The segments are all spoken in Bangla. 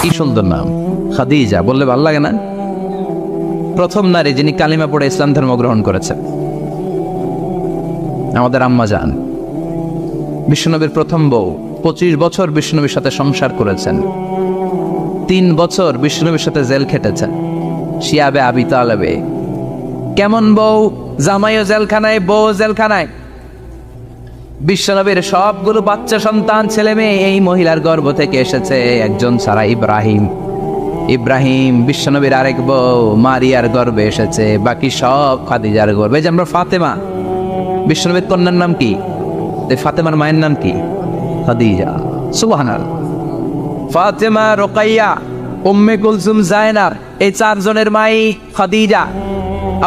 কি সুন্দর নাম, খাদিজা বললে ভালো লাগে না? প্রথম নারী যিনি কালিমা পড়ে ইসলাম ধর্ম গ্রহণ করেছেন আমাদের আম্মা জান, বিশ্বনবীর প্রথম বউ। 25 বছর বিশ্বনবীর সাথে সংসার করেছেন, 3 বছর বিশ্বনবীর সাথে জেল খেটেছেন, শিয়াবে আবি তালেবে। কেমন বউ? জামাইও জেলখানায়, বউ জেলখানায়। বিশ্বনবীর সবগুলো বাচ্চা সন্তান ছেলে মেয়ে এই মহিলার গর্ভ থেকে এসেছে, একজন ছাড়া ইব্রাহিম। ইব্রাহিম বিশ্বনবীর আরেক বউ মারিয়ার গর্ভে এসেছে, বাকি সব খাদিজার গর্ভে। যে আমরা ফাতেমা, বিশ্বনবীর কন্যার নাম কি? ফাতেমার মায়ের নাম কি? খাদিজা। সুবহানাল্লাহ। ফাতেমা, রোকাইয়া, উম্মে কুলসুম, জায়নাব, এই 4 জনের মাই খাদিজা।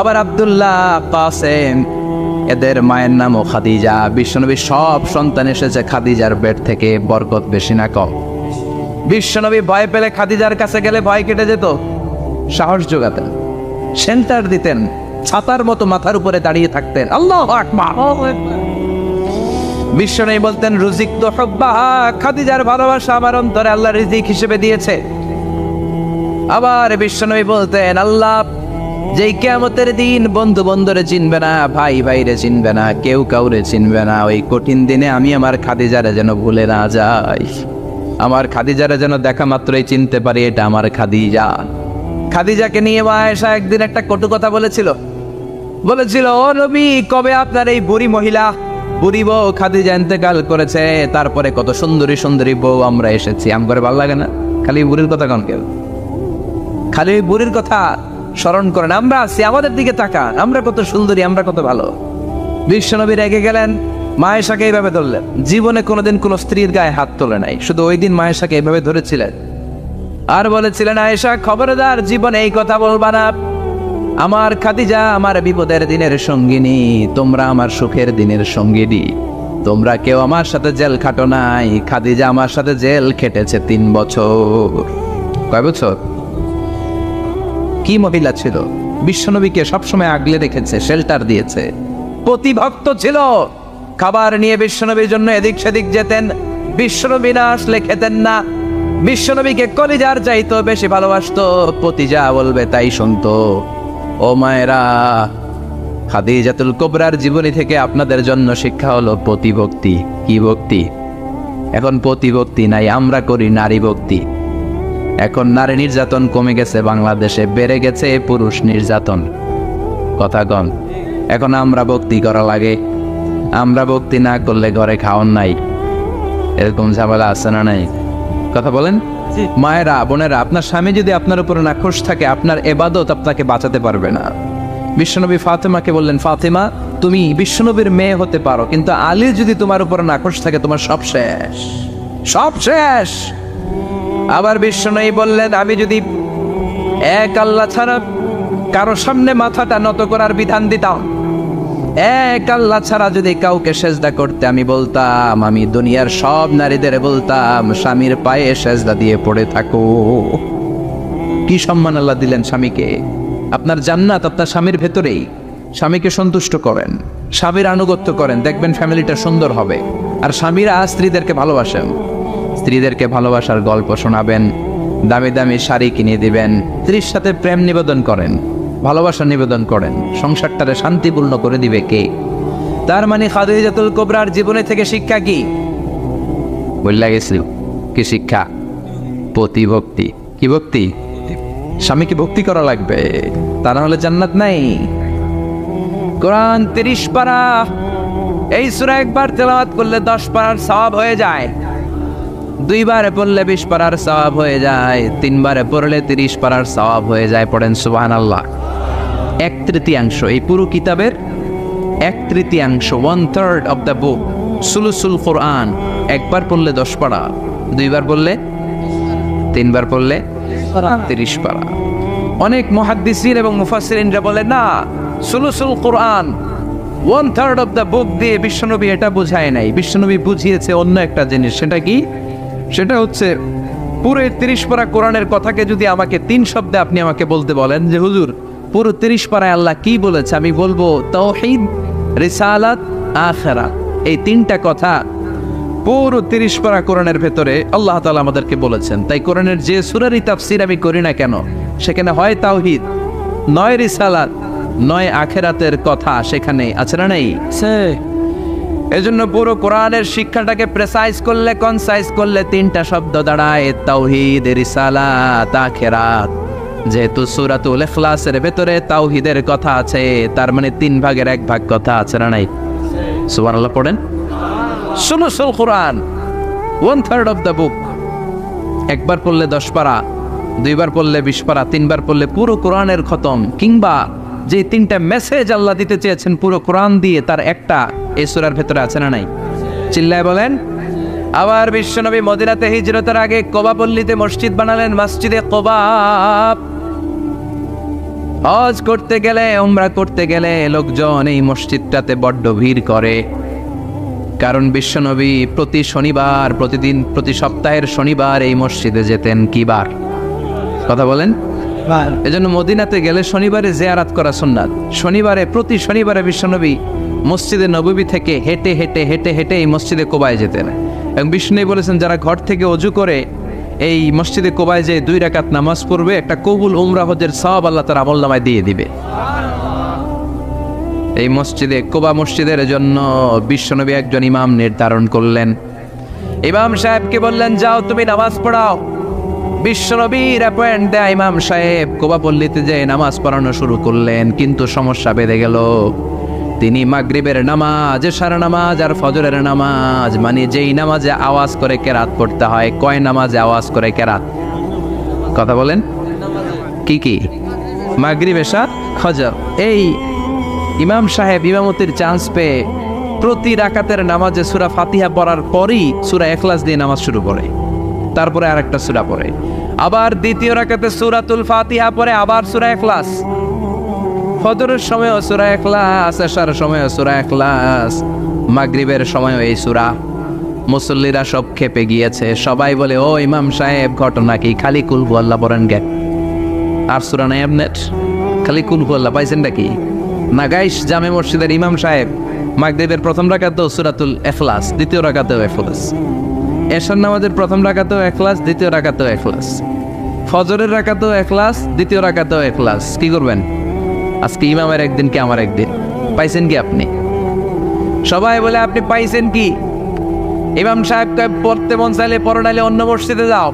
আবার আব্দুল্লাহ, কাসেম, এদের মায়ের নামও খাদিজা। বিশ্বনবীর সব সন্তান এসেছে খাদিজার পেট থেকে। বরকত বেশি না কম? বিশ্বনবী ভয় পেলে খাদিজার কাছে গেলে ভয় কেটে যেত, সাহস যোগাতেন, সেন্টার দিতেন, ছাতার মতো মাথার উপরে দাঁড়িয়ে থাকতেন। আল্লাহু আকবার। বিশ্বনবী বলতেন, রুজিক তো হুব্বাহা, খাদিজার ভালোবাসা আমার অন্তরে আল্লাহ রিজিক হিসেবে দিয়েছে। আবার বিশ্বনবী বলতেন, আল্লাহ যেই কিয়ামতের দিন বন্ধু বন্ধুরে চিনবে না, ভাই ভাইরে চিনবে না, কেউ কাউরে চিনবে না, ওই কঠিন দিনে আমি আমার খাদিজারে যেন ভুলে না যাই, আমার খাদিজারে যেন দেখা মাত্রই চিনতে পারি এটা আমার খাদিজা। খাদিজাকে নিয়ে মা আয়েশা একদিন একটা কটু কথা বলেছিল, ও নবী, কবে আপনার এই বুড়ি মহিলা, বুড়ি বউ খাদিজা ইন্তেকাল করেছে, তারপরে কত সুন্দরী সুন্দরী বউ আমরা এসেছি, আম করে ভালো লাগে না? খালি বুড়ির কথা কন কেউ, খালি বুড়ির কথা স্মরণ করেন। আমরা আছি, আমাদের দিকে তাকান, আমরা কত সুন্দরী, আমরা কত ভালো। বিশ্বনবী রেগে গেলেন, মা আয়েশাকে এইভাবে ধরলেন। জীবনে কোনোদিন কোনো স্ত্রীর গায়ে হাত তোলে নাই, শুধু ওই দিন মা আয়েশাকে এইভাবে ধরেছিলেন আর বলেছিলেন, আয়েশা খবরদার জীবনে এই কথা বলবা না, আমার খাদিজা আমার বিপদের দিনের সঙ্গিনী, তোমরা আমার সুখের দিনের সঙ্গিনী, তোমরা কেউ আমার সাথে জেল খাটো নাই, খাদিজা আমার সাথে জেল খেটেছে 3 বছর। কয় বছর? কি মহিলা ছিল, বিশ্বনবীকে সবসময় আগলে রেখেছে, শেল্টার দিয়েছে, প্রতিভক্ত ছিল। খাবার নিয়ে বিশ্বনবীর জন্য এদিক সেদিক যেতেন, বিশ্বনবী না আসলে খেতেন না। বিশ্বনবীকে কলিজার চাইতো বেশি ভালোবাসতো, পতি যা বলবে তাই শুনতো। ও মায়েরা, খাদিজাতুল কুবরার জীবনী থেকে আপনাদের জন্য শিক্ষা হলো প্রতিভক্তি। কি ভক্তি? এখন প্রতিভক্তি নাই, আমরা করি নারী ভক্তি। এখন নারী নির্যাতন কমে গেছে বাংলাদেশে, বেড়ে গেছে পুরুষ নির্যাতন। কথা কন। এখন আমরা ভক্তি করা লাগে, আমরা ভক্তি না করলে ঘরে খাওয়ান নাই, এরকম ঝামেলা আছে না নাই? কথা বলেন। মায়েরা, বোনেরা, আপনার স্বামী যদি আপনার উপরে নাখোশ থাকে, আপনার ইবাদত আপনাকে বাঁচাতে পারবে না। বিশ্বনবী ফাতেমাকে বললেন, ফাতেমা তুমি বিশ্বনবীর মেয়ে হতে পারো, কিন্তু আলী যদি তোমার উপরে নাখোশ থাকে, তোমার সব শেষ, সব শেষ। আবার বিশ্বনবী বললেন, আমি যদি এক আল্লাহ ছাড়া কারো সামনে মাথাটা নত করার বিধান দিতাম, এক আল্লাহ ছাড়া যদি কাউকে সেজদা করতে আমি বলতাম, আমি দুনিয়ার সব নারীদের বলতাম স্বামীর পায়ে সেজদা দিয়ে পড়ে থাকো। কি সম্মান আল্লাহ দিলেন স্বামীকে। আপনার জান্নাত আপনার স্বামীর ভেতরেই। স্বামীকে সন্তুষ্ট করেন, স্বামীর আনুগত্য করেন, দেখবেন ফ্যামিলিটা সুন্দর হবে। আর স্বামীরা স্ত্রীদেরকে ভালোবাসেন, স্ত্রীদেরকে ভালোবাসার গল্প শোনাবেন, দামি দামি শাড়ি কিনে দিবেন, স্ত্রীর সাথে প্রেম নিবেদন করেন, ভালোবাসা নিবেদন করেন, সংসারটারে শান্তিপূর্ণ করে দিবে কে? তার মানে খাদিজাতুল কুবরার জীবনে থেকে শিক্ষা কি? বললা গেছিল কি শিক্ষা? প্রতিভক্তি। কি ভক্তি? স্বামীকে ভক্তি করা লাগবে, তা না হলে জান্নাত নাই। কোরআন 30 পারা, এই সূরা একবার তেলাওয়াত করলে 10 পারার সওয়াব হয়ে যায়, 2 বারে পড়লে 20 পারার সওয়াব হয়ে যায়, 3 বারে পড়লে 30 পারার সওয়াব হয়ে যায়। পড়েন সুবহানাল্লাহ। 1/3 এই পুরো কিতাবের 1/3, 1/3 অফ দ্য বুক, সুলুসুল কোরআন। একবার পড়লে 10 পারা, 2 বার পড়লে, 3 বার পড়লে 30 পারা। অনেক মুহাদ্দিসিন এবং মুফাসসিরিনরা বলে না, সুলুসুল কোরআন 1/3 অফ দ্য বুক দিয়ে বিশ্বনবী এটা বুঝায় নাই। বিশ্বনবী বুঝিয়েছে অন্য একটা জিনিস। সেটা কি? সেটা হচ্ছে পুরো 30 পারা কোরআনের কথাকে যদি আমাকে 3 শব্দে আপনি আমাকে বলতে বলেন যে হুজুর পুরো 30 পারায় আল্লাহ কি বলেছে, আমি বলবো তাওহীদ, রিসালাত, আখিরাত। এই 3টা কথা পুরো 30 পারা কোরআনের ভেতরে আল্লাহ তাআলা আমাদেরকে বলেছেন। তাই কোরআনের যে সূরারই তাফসীর আমি করি না কেন, সেখানে হয় তাওহীদ, নয় রিসালাত, নয় আখিরাতের কথা সেখানে আছে না নাই? এজন্য পুরো কোরআনের শিক্ষাটাকে প্রেসাইজ করলে, কনসাইজ করলে 3টা শব্দ দাঁড়ায়, তাওহীদ, রিসালাত, আখিরাত। যেহেতু সূরাতুল ইখলাসের ভেতরে তাওহীদের কথা আছে, তার মানে 3 ভাগের 1 ভাগ কথা আছে না নাই? সুবহানাল্লাহ পড়েন। সুলুসুল কোরআন, 1/3 অফ দ্য বুক। একবার পড়লে 10 পারা, 2বার পড়লে 20 পারা, 3বার পড়লে পুরো কোরআনের খতম। কিংবা যে 3টা মেসেজ আল্লাহ দিতে চেয়েছেন পুরো কোরআন দিয়ে, তার একটা এই সূরার ভেতরে আছে না নাই? চিল্লায় বলেন। আবার বিশ্বনবী মদিনাতে হিজরতের আগে কোবা পল্লীতে মসজিদ বানালেন, মসজিদে কোবা। হজ করতে গেলে, উমরা করতে গেলে লোকজন এই মসজিদটাতে বড্ড ভিড় করে। কারণ বিশ্বনবী প্রতি শনিবার, প্রতি সপ্তাহের শনিবার এই মসজিদে যেতেন। কি বার? কথা বলেন। এজন্য মদিনাতে গেলে শনিবারে জিয়ারাত করা সুন্নাত। প্রতি শনিবারে বিশ্বনবী মসজিদে নববী থেকে হেঁটে হেঁটে হেঁটে হেঁটে এই মসজিদে কোবায় যেতেন। এবং বিষ্ণু বলেছেন, যারা ঘর থেকে অজু করে এই মসজিদে কোবায় যে 2 রাকাত নামাজ পড়বে, একটা কবুল উমরা হজের সওয়াব আল্লাহ তার আমলনামায় দিয়ে দিবে। এই মসজিদে, কোবা মসজিদের জন্য বিশ্বনবী একজন ইমাম নির্ধারণ করলেন। ইমাম সাহেবকে বললেন, যাও তুমি নামাজ পড়াও। বিশ্বনবীর অ্যাপয়েন্ট দেয়া ইমাম সাহেব কোবা পল্লীতে যে নামাজ পড়ানো শুরু করলেন। কিন্তু সমস্যা বেঁধে গেল। তিনি মাগরিবের নামাজ, এশার নামাজ আর ফজরের নামাজ, মানে যেই নামাজে আওয়াজ করে কেরাত পড়তে হয়, কয় নামাজে আওয়াজ করে কেরাত? কথা বলেন। কি কি? মাগরিব, এশা, ফজর। এই ইমাম সাহেব ইমামতির চান্স পেয়ে প্রতি রাকাতের নামাজে সূরা ফাতিহা পড়ার পরই সূরা ইখলাস দিয়ে নামাজ শুরু করে, তারপরে আরেকটা সূরা পড়ে, আবার দ্বিতীয় রাকাতে সূরাতুল ফাতিহা পড়ে, আবার সূরা ইখলাস। ফজরের সময়ও সূরা ইখলাস, এশার সময়ও সূরা ইখলাস, মাগরিবের সময়ও এই সূরা। মুসল্লিরা সব খেপে গিয়েছে। সবাই বলে, ও ইমাম সাহেব, ঘটনা কি? খালি কুল হুয়াল্লাহ পড়েন গে, আর সূরা নাই আপনার? খালি কুল হুয়াল্লাহ পাইছেন নাকি? নাগাইশ জামে মসজিদের ইমাম সাহেব মাগরিবের প্রথম রাকাতেও সূরাতুল ইখলাস, দ্বিতীয় রাকাতেও ইখলাস। এশার নামাজের প্রথম রাকাতেও ইখলাস, দ্বিতীয় রাকাতেও ইখলাস। ফজরের রাকাতেও ইখলাস, দ্বিতীয় রাকাতেও ইখলাস। কি করবেন? আজকে ইমামের একদিন কি আমার একদিন। পাইছেন কি আপনি? সবাই বলে, আপনি পাইছেন কি? ইমাম সাহেবকে পড়তে মন চাইলে পড়ো, নাইলে অন্য মসজিদে যাও।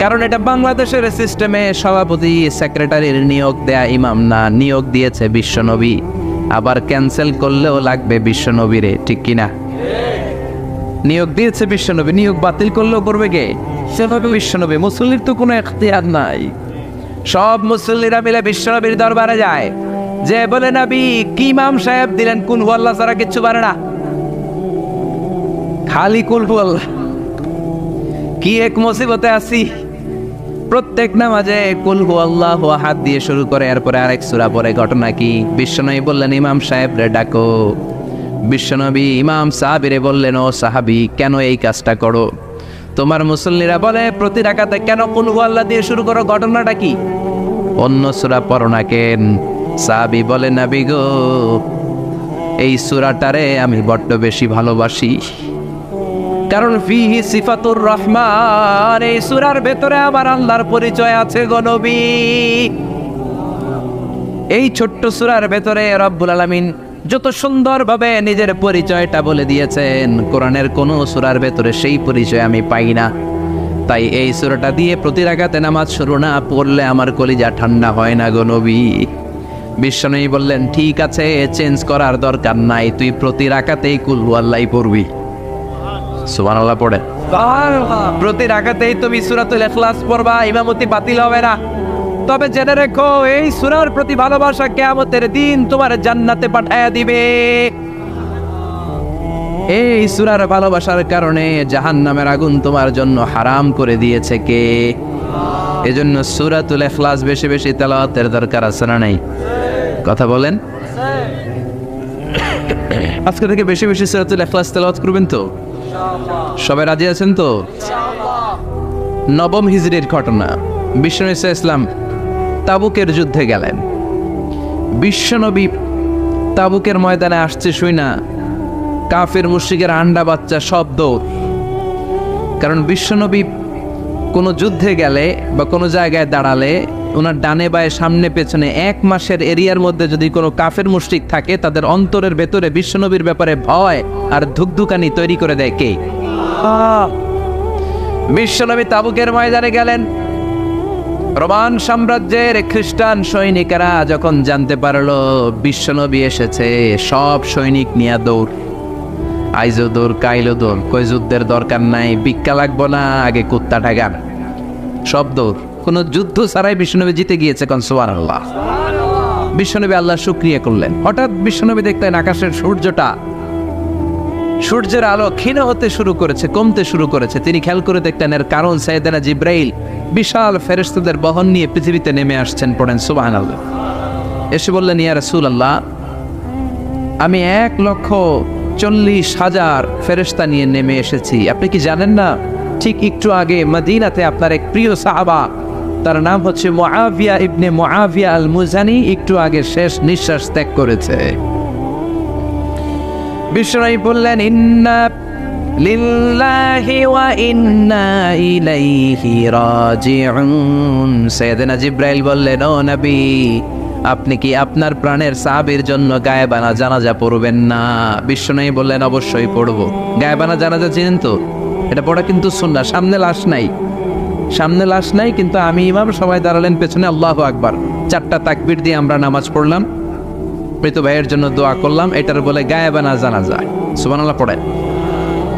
কারণ এটা বাংলাদেশের সিস্টেমে সভাপতি সেক্রেটারির নিয়োগ দেয়া ইমাম না, নিয়োগ দিয়েছে বিশ্বনবী। আবার ক্যান্সেল করলেও লাগবে বিশ্বনবীরে, ঠিক কিনা? নিয়োগ দিয়েছে বিশ্বনবী, নিয়োগ বাতিল করলেও করবে কে? সেভাবে বিশ্বনবী। মুসল্লির তো কোনো এখতিয়ার নাই। সব মুসল্লিরা মিলে বিশ্বনবীর দরবারে যায়, যে বলে, নবী কি ইমাম সাহেব দিলেন, কুল হুয়াল্লাহ ছাড়া কিচ্ছু পারে না, খালি কুল হুয়াল্লাহ। কি এক মুসিবতে আছি। প্রত্যেক নামাজে কুল হুয়াল্লাহু আহাদ দিয়ে শুরু করে, এরপরে আরেক সূরা পড়ে। ঘটনা কি? বিশ্বনবী বললেন, ইমাম সাহেব রে ডাকো। বিশ্বনবী ইমাম সাহাবীরে বললেন, ও সাহাবী, কেন এই কাজটা করো? তোমার মুসল্লিরা বলে, প্রতি রাকাতে কেন কুল হুয়াল্লাহ দিয়ে শুরু করো? ঘটনাটা কি? অন্য সূরা পড়ো না কেন? সাহাবী বলে, নবী গো, এই সূরাটারে আমি বড্ড বেশি ভালোবাসি। কারণ ফিহি সিফাতুর রহমান, এই সূরার ভেতরে আমার আল্লাহর পরিচয় আছে গো নবী। এই ছোট্ট সূরার ভেতরে রব্বুল আলামিন যত সুন্দরভাবে নিজের পরিচয়টা বলে দিয়েছেন, কোরআনের কোন সূরার ভেতরে সেই পরিচয় আমি পাই না। তাই এই সূরাটা দিয়ে প্রতি রাকাতে নামাজ শুরু না পড়লে আমার কলিজা ঠান্ডা হয় না গো নবী। বিশ্বনবী বললেন, ঠিক আছে, চেঞ্জ করার দরকার নাই, তুই প্রতি রাকাতেই কুল হুয়াল্লাহই পড়বি। সুবহানাল্লাহ পড়ে। প্রতি রাকাতেই তুমি সূরাতুল ইখলাস পড়বা, ইমামতি বাতিল হবে না। তবে জেনে রেখো, এই সূরার প্রতি ভালোবাসা কিয়ামতের দিন তোমার জান্নাতে পাঠায়া দিবে। এই সূরার ভালোবাসার কারণে জাহান্নামের আগুন তোমার জন্য হারাম করে দিয়েছে কে? এজন্য সূরাতুল ইখলাস বেশি বেশি তেলাওয়াতের দরকার আছে না নাই? কথা বলেন। আজকে থেকে বেশি বেশি সূরাতুল ইখলাস তেলাওয়াত করবেন তো? সবাই রাজি আছেন তো? নবম হিজরির ঘটনা। বিশ্বনবী সাল্লাল্লাহু আলাইহি ওয়াসাল্লাম তাবুকের যুদ্ধে গেলেন। বিশ্বনবী তাবুকের ময়দানে আসছে শুই না কাফের মুশরিকের আন্ডা বাচ্চা সব দৌড়। কারণ বিশ্বনবী কোনো যুদ্ধে গেলে বা কোনো জায়গায় দাঁড়ালে ওনার ডানে বায়ে সামনে পেছনে 1 মাসের এরিয়ার মধ্যে যদি কোনো কাফের মুশরিক থাকে, তাদের অন্তরের ভেতরে বিশ্বনবীর ব্যাপারে ভয় আর ধুকধুকানি তৈরি করে দেয় কে? বিশ্বনবী তাবুকের ময়দানে গেলেন। রোমান সাম্রাজ্যের খ্রিস্টান সৈনিকেরা যখন জানতে পারলো বিশ্বনবী এসেছে, সব সৈনিক নিয়ে দৌড়। আইজো দৌড়, কাইলো দৌড়, কই যুদ্ধের দরকার নাই, ভিক্ষা লাগবো না, আগে কুত্তা ঠাগান, সব দৌড়। কোনো যুদ্ধ ছাড়াই বিশ্বনবী জিতে গিয়েছে। কোন সুবহানাল্লাহ। বিশ্বনবী আল্লাহ শুকরিয়া করলেন। হঠাৎ বিশ্বনবী দেখলেন আকাশের সূর্যের আলো ক্ষীণ হতে শুরু করেছে, কমতে শুরু করেছে। তিনি খেয়াল করে দেখলেন এর কারণ সাইয়েদনা জিব্রাইল বিশাল ফেরেশতাদের বহন নিয়ে পৃথিবীতে নেমে আসছেন। পড়েন সুবহানাল্লাহ। এসে বললেন, ইয়া রাসূলুল্লাহ, আমি 1,40,000 ফেরেশতা নিয়ে নেমে এসেছি। আপনি কি জানেন না, ঠিক একটু আগে মদিনাতে আপনার এক প্রিয় সাহাবা, তার নাম হচ্ছে মুআবিয়া ইবনে মুআবিয়া আল মুজানি, একটু আগে শেষ নিঃশ্বাস ত্যাগ করেছে। বিশ্বনবী বললেন, ইন্না লিল্লাহি ওয়া ইন্না ইলাইহি রাজিউন। সাইয়েদনা জিব্রাইল বললেন, ও নবী, আপনি কি আপনার প্রাণের সাহাবীর জন্য গায়েবানা জানাজা পড়বেন না? বিশ্বনবী বললেন, অবশ্যই পড়ব। গায়েবানা জানাজা চিনেন তো? এটা পড়া কিন্তু সুন্নাহ। সামনে লাশ নাই, কিন্তু আমি ইমাম, সবাই দাঁড়ালেন পেছনে, আল্লাহু আকবার, 4টা তাকবীর দিয়ে আমরা নামাজ পড়লাম, মৃত ভাইয়ের জন্য দোয়া করলাম, এটার বলে গায়েবানা জানাজা। সুবহানাল্লাহ পড়েন।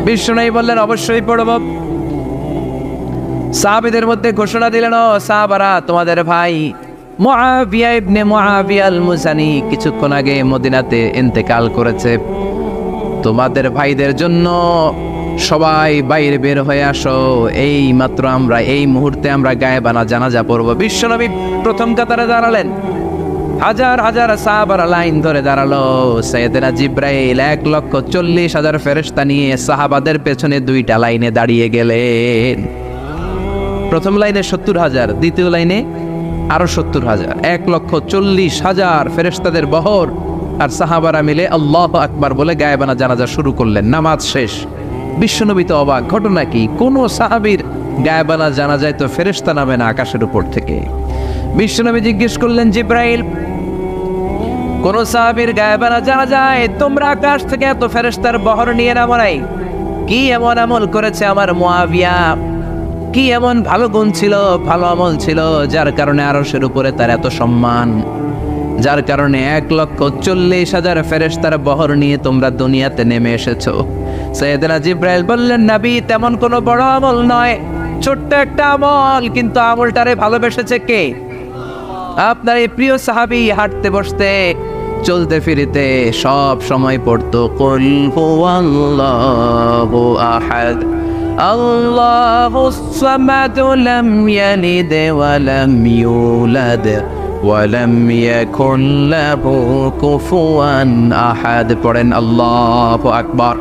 বিশ্বনবী বললেন, অবশ্যই পড়ব। সাহাবীদের মধ্যে ঘোষণা দিলেন, ও সাহাবারা, তোমাদের ভাই মুআবিয়া ইবনে মুআবিয়া আল মুজানি কিছুক্ষণ আগে মদিনাতে ইন্তেকাল করেছে। তোমাদের ভাইদের জন্য সবাই বাইরে বের হয়ে আসো, এই মাত্র আমরা এই মুহূর্তে আমরা গায়েবানা জানাজা পড়ব। বিশ্বনবী প্রথম কাতারে দাঁড়ালেন। হাজার হাজার সাহাবারা লাইন ধরে দাঁড়ালো। সাইয়েদনা জিব্রাইল 1,40,000 ফেরেশতা নিয়ে সাহাবাদের পেছনে 2টা লাইনে দাঁড়িয়ে গেলেন। প্রথম লাইনে 70,000, দ্বিতীয় লাইনে আরো 70,000, 1,40,000 ফেরেশতাদের বহর। আর সাহাবারা মিলে আল্লাহু আকবার বলে গায়েবানা জানাজা শুরু করলেন। নামাজ শেষ। বিশ্বনবী তো অবাক, ঘটনা কি? কোন সাহাবীর গায়েবানা জানাজায় তো ফেরেশতা নামে না আকাশের উপর থেকে। বিশ্বনবী জিজ্ঞেস করলেন, জিব্রাইল, কোন সাহাবীর গায়েবানা জানাজায় তোমরা আকাশ থেকে এত ফেরেশতার বহর নিয়ে নামো নাই? কি এমন আমল করেছে আমার মুআবিয়া? কি এমন ভালো গুণ ছিল, ভালো আমল ছিল, যার কারণে আরশের উপরে তার এত সম্মান, যার কারণে 1,40,000 ফেরেশতার বহর নিয়ে তোমরা দুনিয়াতে নেমে এসেছো? সাইয়েদনা জিব্রাইল বললেন, নবী, তেমন কোনো বড় আমল নয়, ছোট্ট একটা আমল, কিন্তু আমলটারে ভালোবেসেছে কে? আপনার এই প্রিয় সাহাবী হাঁটতে বসতে চলতে ফিরিতে সব সময় পড়তো, কুল হুয়াল্লাহু আহাদ, আল্লাহুস সামাদ, লাম ইয়ালিদ ওয়া লাম ইউলাদ ওয়া লাম ইয়াকুল লাহু কুফুয়ান আহাদ। পড়েন আল্লাহু আকবার।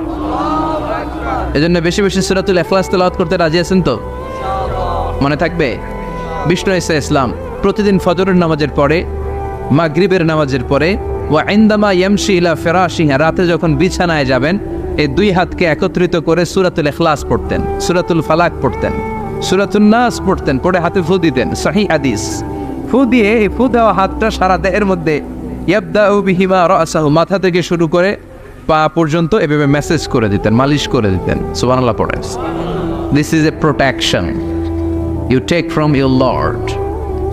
এজন্য বেশি বেশি সূরাতুল ইখলাস তেলাওয়াত করতে রাজি আছেন তো? মনে থাকবে? বিষ্ণু ঈসা ইসলাম প্রতিদিন ফজরের নামাজের পরে, মাগরিবের নামাজের পরে, ওয়া ইনদামা ইয়ামশি ইলা ফিরাশিহি, রাতে যখন বিছানায় যাবেন, এই 2 হাতকে একত্রিত করে সূরাতুল ইখলাস পড়তেন, সূরাতুল ফালাক পড়তেন, সূরাতুন নাস পড়তেন, পড়ে হাতে ফু দিতেন। সহিহ হাদিস। ফু দিয়ে এই ফু দেওয়া হাতটা সারা দেহের মধ্যে ইয়াবদাউ বিহিমা রাসাহু, মাথা থেকে শুরু করে পা পর্যন্ত এভাবে মেসেজ করে দিতেন, মালিশ করে দিতেন। সুবহানাল্লাহ পড়েন। This is a protection you take from your lord,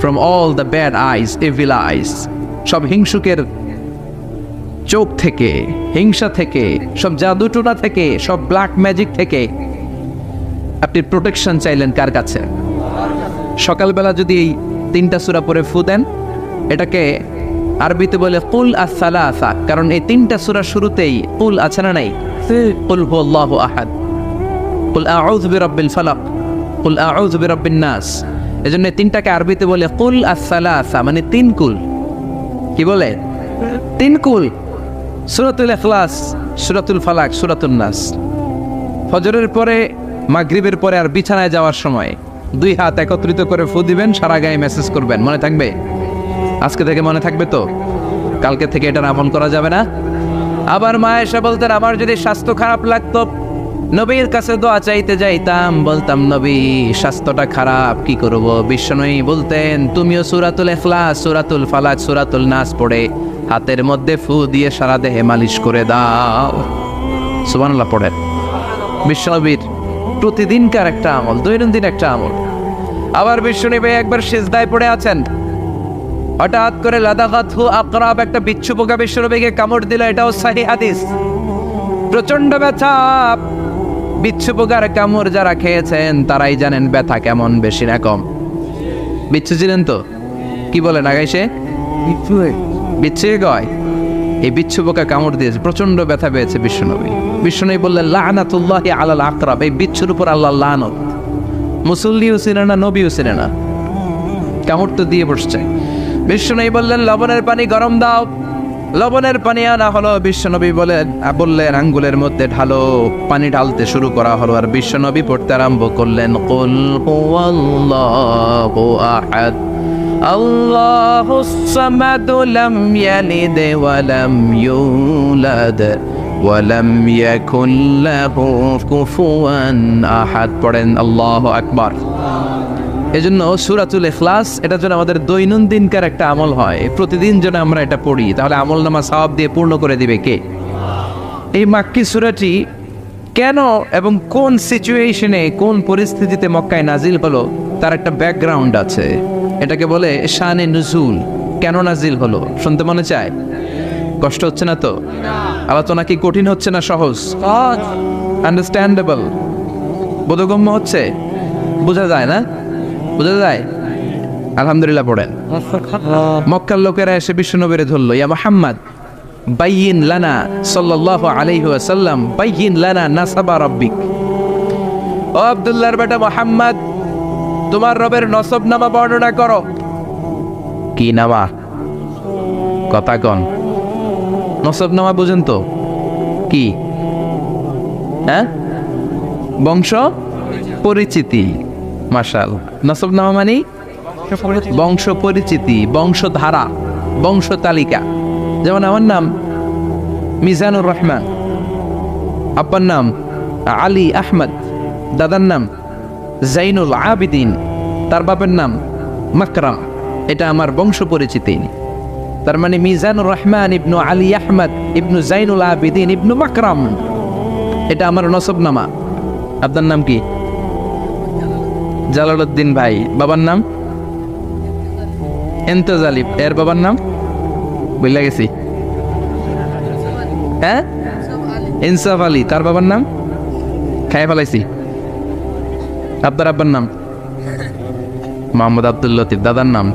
from all the bad eyes, evil eyes, সব হিংসুকের চোখ থেকে, হিংসা থেকে, সব জাদুটোনা থেকে, সব ব্ল্যাক ম্যাজিক থেকে আপনি প্রোটেকশন চাইলেন কার কাছে? সকালবেলা যদি এই 3টা সূরা পড়ে ফু দেন, এটাকে আরবিতে বলে কুল আস-সালাসা, কারণ এই 3টা সূরা শুরুতেই কুল আছে না নাই? কুল হুয়াল্লাহু আহাদ, কুল আউযু বিরাব্বিল ফালাক, কুল আউযু বিরাব্বিন নাস। এজন্য 3টাকে আরবিতে বলে কুল আস-সালাসা, মানে 3 কুল। কি বলে? 3 কুল। সূরাতুল ইখলাস, সূরাতুল ফালাক, সূরাতুন নাস। ফজরের পরে, মাগরিবের পরে আর বিছানায় যাওয়ার সময় 2 হাত একত্রিত করে ফু দিবেন, সারা গায়ে মেসেজ করবেন। মনে থাকবে? আজকে থেকে মনে থাকবে তো? কালকে থেকে এটার আমল করা যাবে না? আবার মা এসে বলতেন আমার যদি স্বাস্থ্য খারাপ লাগতো নবীর কাছে দোয়া চাইতে যাইতাম, বলতাম নবী স্বাস্থ্যটা খারাপ কি করব? বিশ্বনবী বলতেন তুমিও সূরাতুল ইখলাস, সূরাতুল ফালাক, সূরাতুল নাস পড়ে হাতের মধ্যে ফু দিয়ে সারা দেহে মালিশ করে দাও। সুবহানাল্লাহ পড়েন। বিশ্বনবীর প্রতিদিনকার একটা আমল, দৈনন্দিন একটা আমল। আবার বিশ্বনবী একবার সিজদায় পড়ে আছেন, হঠাৎ করে লাদাগাতহু আকরাব, একটা বিচ্ছু পোকা বিশ্বনবীকে কামড় দিল। এটাও সহিহ হাদিস। প্রচন্ড ব্যথা। বিচ্ছু পোকার কামড় যারা খেয়েছেন তারাই জানেন ব্যথা কেমন, বেশি না কম। বিচ্ছু ছিলেন তো? কি বলেন আগাইছে? বিচ্ছু কয় এই বিচ্ছু পোকা কামড় দিয়েছে, প্রচন্ড ব্যথা পেয়েছে বিশ্বনবী। বিশ্বনবী বললেন লাআনাতুল্লাহি আলাল আকরাব, এই বিচ্ছুর উপর আল্লাহর লানত। মুসল্লিও ছিনে না, নবীও ছিনে না, কামড় তো দিয়ে বসছে। বিশ্বনবী বললেন লবণের পানি গরম দাও। লবণের পানি আনা হলো। বিশ্বনবী বললেন আঙ্গুলের মধ্যে ঢালো। পানি ঢালতে শুরু করা হলো, আর বিশ্বনবী পড়তে আরম্ভ করলেন কুল হুয়াল্লাহু আহাদ আল্লাহুস সামাদ লাম ইয়ালিদ ওয়া লাম ইউলাদ ওয়া লাম ইয়াকুল লাহু কুফুয়ান আহাদ। পড়েন আল্লাহু আকবার। এজন্য সূরাতুল ইখলাস এটা যেন আমাদের দৈনন্দিনকার একটা আমল হয়, প্রতিদিন যেন আমরা এটা পড়ি, তাহলে আমল নামা সওয়াব দিয়ে পূর্ণ করে দিবে কে? এই মাক্কি সূরাটি কেন এবং কোন সিচুয়েশনে, কোন পরিস্থিতিতে মক্কায় নাজিল হলো তার একটা ব্যাকগ্রাউন্ড আছে। এটাকে বলে শানে নুজুল। কেন নাজিল হলো শুনতে মনে চায়? কষ্ট হচ্ছে না তো? আলোচনা কি কঠিন হচ্ছে না সহজ? আন্ডারস্ট্যান্ডেবল, বোধগম্য হচ্ছে? বোঝা যায় না? বোঝা যায়? আলহামদুলিল্লাহ পড়েন। মক্কার লোকেরা এসে বিশ্বনবীরে ধরল, ইয়া মুহাম্মদ বাইয়িন লানা সাল্লাল্লাহু আলাইহি ওয়াসাল্লাম বাইয়িন লানা নাসাবা রাব্বিক। ও আব্দুল্লাহর বেটা মুহাম্মদ, তোমার রবের নসবনামা বর্ণনা করো। কি নামা? কথা কন। নসবনামা বুঝেন তো কি? হ্যাঁ, বংশ পরিচিতি। মাশাআল্লাহ। নসবনামা মানে বংশ পরিচিতি, বংশধারা, বংশ তালিকা। যেমন আমার নাম মিজানুর রহমান, আব্বার নাম আলী আহমদ, দাদার নাম জাইনুল আবিদিন, তার বাপের নাম মাকরাম। এটা আমার বংশ পরিচিতি। তার মানে মিজানুর রহমান ইবনু আলী আহমদ ইবনু জাইনুল আবিদিন ইবনু মাকরাম, এটা আমার নসবনামা। আপনার নাম কি? জালালউদ্দিন ভাই। বাবার নাম এন্তেজালিব। এর বাবার নাম বইলা গেছি। হ্যাঁ, ইনসাফ আলী। তার বাবার নাম খাই ফেলাইছি। আপনার আব্বার নাম মোহাম্মদ আব্দুল লতিফ। দাদার নাম,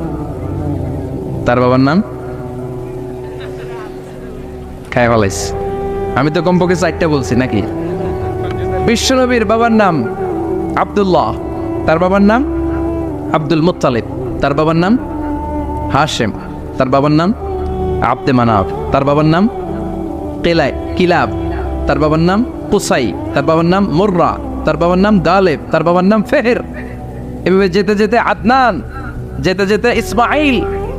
তার বাবার নাম খাই ফেলাইছি। আমি তো কমপক্ষে 4টা বলছি নাকি? বিশ্বনবীর বাবার নাম আব্দুল্লাহ, তার বাবার নাম আব্দুল মুত্তালিব, তার বাবার নাম হাশেম, তার বাবার নাম আব্দে মানাফ, তার বাবার নাম কিলাব, তার বাবার নাম কুসাই, তার বাবার নাম মুররা, তার বাবার নাম গালেব, তার বাবার নাম ফেহের। এভাবে যেতে যেতে আদনান, যেতে যেতে ইসমাইল,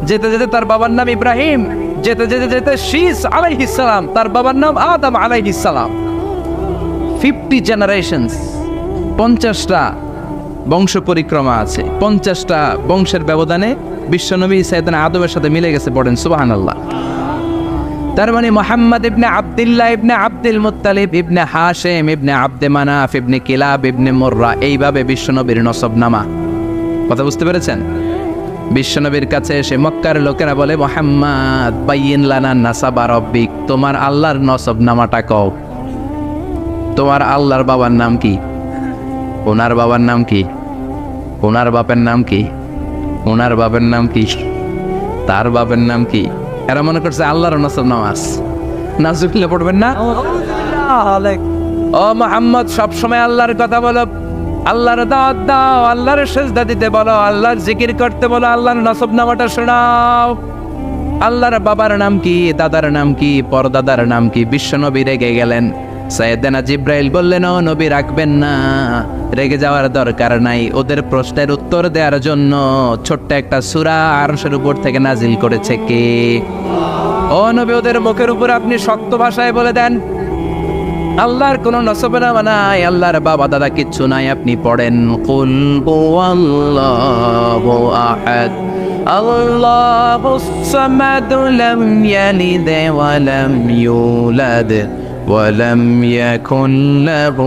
যেতে যেতে তার বাবার নাম ইব্রাহিম, যেতে যেতে যেতে শীস আলাইহিস সালাম, তার বাবার নাম আদম আলাইহিস সালাম। 50 জেনারেশনস, 50টা বংশ পরিক্রমা আছে। 50টা বংশের ব্যবধানে বিশ্বনবী সাইয়েদনা আদমের সাথে মিলে গেছে। পড়েন সুবহানাল্লাহ। তার মানে মুহাম্মদ ইবনে আব্দুল্লাহ ইবনে আব্দুল মুত্তালিব ইবনে হাশেম ইবনে আব্দে মানাফ ইবনে কিলাব ইবনে মুররা, এইভাবে বিশ্বনবীর নসবনামা। কথা বুঝতে পেরেছেন? বিশ্বনবীর কাছে এসে মক্কার লোকেরা বলে মুহাম্মদ বাইয়িন লানা নাসাবা রাব্বিক, তোমার আল্লাহর নসবনামাটা কও। তোমার আল্লাহর বাবার নাম কি? ওনার বাবার নাম কি? ওনার বাপের নাম কি? ওনার বাপের নাম কি? তার বাপের নাম কি? এরা মনে করছে আল্লাহর নসবনামা আছে। নাজুবিল্লাহ পড়বেন না? ও মুহাম্মদ, সবসময় আল্লাহর কথা বলো, আল্লাহর দাওয়াত দাও, আল্লাহর সিজদা দিতে বলো, আল্লাহর জিকির করতে বলো, আল্লাহর নসবনামাটা শোনাও। আল্লাহর বাবার নাম কি? দাদার নাম কি? পরদাদার নাম কি? বিশ্বনবী রেগে গেলেন। সাইয়েদনা জিব্রাইল বললেন, ও নবী রাখবেন না, রেগে যাওয়ার দরকার নাই। ওদের প্রশ্নের উত্তর দেওয়ার জন্য ছোট্ট একটা সূরা আরশের উপর থেকে নাজিল করেছে কে? ও নবী ওদের মুখের উপর আপনি শক্ত ভাষায় বলে দেন আল্লাহর কোন নসবনামা নাই, আল্লাহর বাবা দাদা কিচ্ছু নাই। আপনি পড়েন কুল হুয়াল্লাহু আহাদ আল্লাহুস সামাদ লাম ইয়ালিদ ওয়া লাম ইউলাদ ওয়া লাম ইয়াকুন লাহু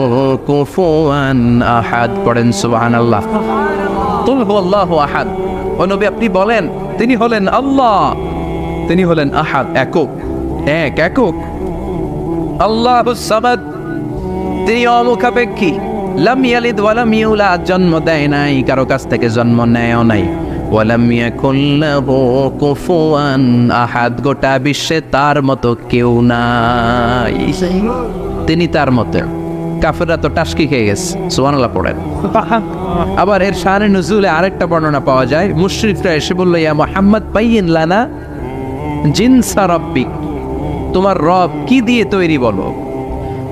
কুফুয়ান আহাদ। পড়েন সুবহানাল্লাহ। কুল হুয়াল্লাহু আহাদ। ও নবী আপনি বলেন তিনি হলেন আল্লাহ, তিনি হলেন আহাদ, একক, একক। আল্লাহুস সামাদ, তিনি অমুখাপেক্ষী। লাম ইয়ালিদ ওয়া লাম ইউলাদ, জন্ম দেয় নাই, কারো কাছ থেকে জন্ম নেয়ও নাই। ওয়া লাম ইয়াকুল লাহু কুফুয়ান আহাদ, গোটা বিশ্বে তার মতো কেউ নাই, তিনি তার মতো। কাফেররা তো টাসকি খেয়ে গেছে। সুবহানাল্লাহ পড়েন। আবার এর শানে নুজুলে আরেকটা বর্ণনা পাওয়া যায়, মুশরিকরা এসে বলল ইয়া মুহাম্মদ বাইয়িন লানা জিনসা রাব্বিক, তোমার রব কি দিয়ে তৈরি বলো।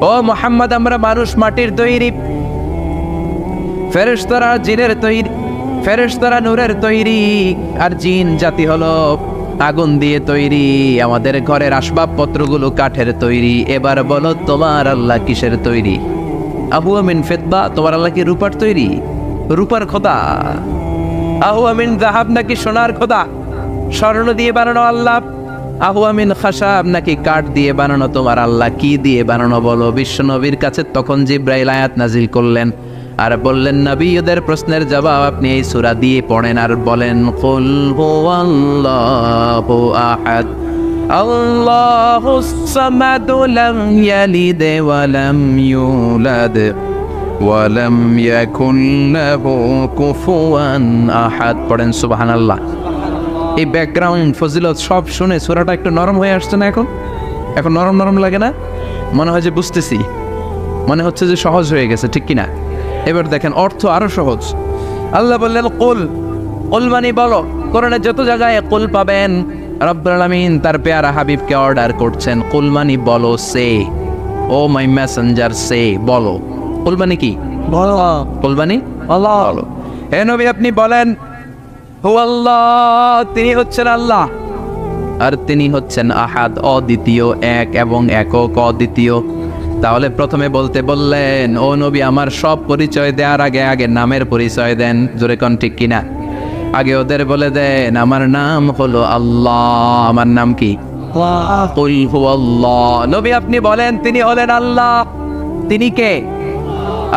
ও মুহাম্মদ আমরা মানুষ মাটির তৈরি, ফেরেশতারা জিনের তৈরি, ফেরেশতারা নূরের তৈরি, আর জিন জাতি হলো আগুন দিয়ে তৈরি, আমাদের ঘরের আসবাবপত্রগুলো কাঠের তৈরি। এবার বলো তোমার আল্লাহ কিসের তৈরি? আহুয়া মিন ফিদ্দা, তোমার আল্লাহ কি রূপার তৈরি? রূপার খোদা? আহুয়া মিন যাহাব, নাকি সোনার খোদা, স্বর্ণ দিয়ে বানানো আল্লাহ? আহুয়া মিন খাশাব, নাকি কাঠ দিয়ে বানানো তোমার আল্লাহ? কি দিয়ে বানানো বলো? বিশ্ব নবীর কাছে তখন জিব্রাইল আয়াত নাজিল করলেন আর বললেন নবী ওদের প্রশ্নের জবাব আপনি এই সূরা দিয়ে পড়েন আর বলেন কুল হুয়াল্লাহু আহাদ আল্লাহুস সামাদ লাম ইয়ালিদ ওয়া লাম ইউলাদ ওয়া লাম ইয়াকুন লাহু কুফুয়ান আহাদ। পড়েন সুবহানাল্লাহ। এই ব্যাকগ্রাউন্ড ফজিলত সব শুনে সূরাটা একটু নরম হয়ে আসছে না? এখন নরম নরম লাগে না? মনে হয় যে বুঝতেছি, মনে হচ্ছে যে সহজ হয়ে গেছে, ঠিক কিনা? এবার দেখেন অর্থ আরো সহজ। আল্লাহ বললেন কুল, কুল মানে বলো। কোরআনে যত জায়গায় কুল পাবেন রব্বুল আলামিন তার পেয়ারা হাবিবকে অর্ডার করছেন কুল মানে বলো, সে ও মাই মেসেঞ্জার, সে বলো। কুল মানে কি? বলো। কুল মানে আল্লাহ, বলো। হে নবী আপনি বলেন হুয়াল্লাহ, তিনি হচ্ছেন আল্লাহ, আর তিনি হচ্ছেন আহাদ, অদ্বিতীয়, এক এবং একক, অদ্বিতীয়। তাহলে প্রথমে বলতে বললেন ও নবী আমার সব পরিচয় দেওয়ার আগে আগে নামের পরিচয় দেন। জোরে কোন ঠিক কিনা? আগে ওদের বলে দেন আমার নাম হলো আল্লাহ। আমার নাম কি? কুল হুয়াল্লাহ। নবী আপনি বলেন তিনি হলেন আল্লাহ। তিনি কে?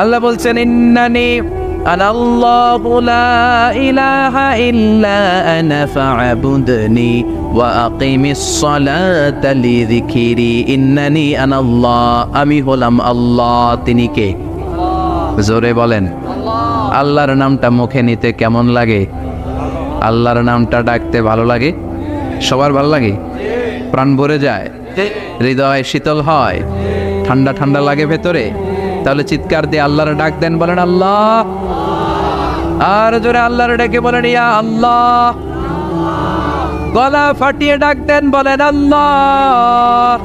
আল্লাহ বলছেন ইন্নানি আনাল্লাহু লা ইলাহা ইল্লা আনা ফা'বুদনি ওয়া আকিমিস সালাতা লিযিকরি। ইন্নানি আনাল্লাহ, আমি হলাম আল্লাহ। তিনি কে? জোরে বলেন। আল্লাহর নামটা মুখে নিতে কেমন লাগে? আল্লাহর নামটা ডাকতে ভালো লাগে? সবার ভালো লাগে? প্রাণ ভরে যায়, হৃদয় শীতল হয়, ঠান্ডা ঠান্ডা লাগে ভেতরে। তাহলে চিৎকার দিয়ে আল্লাহর ডাক দেন, বলেন আল্লাহ। আর জোরে আল্লাহর ডেকে বলেন ইয়া আল্লাহ। গলা ফাটিয়ে ডাক দেন, বলেন আল্লাহ।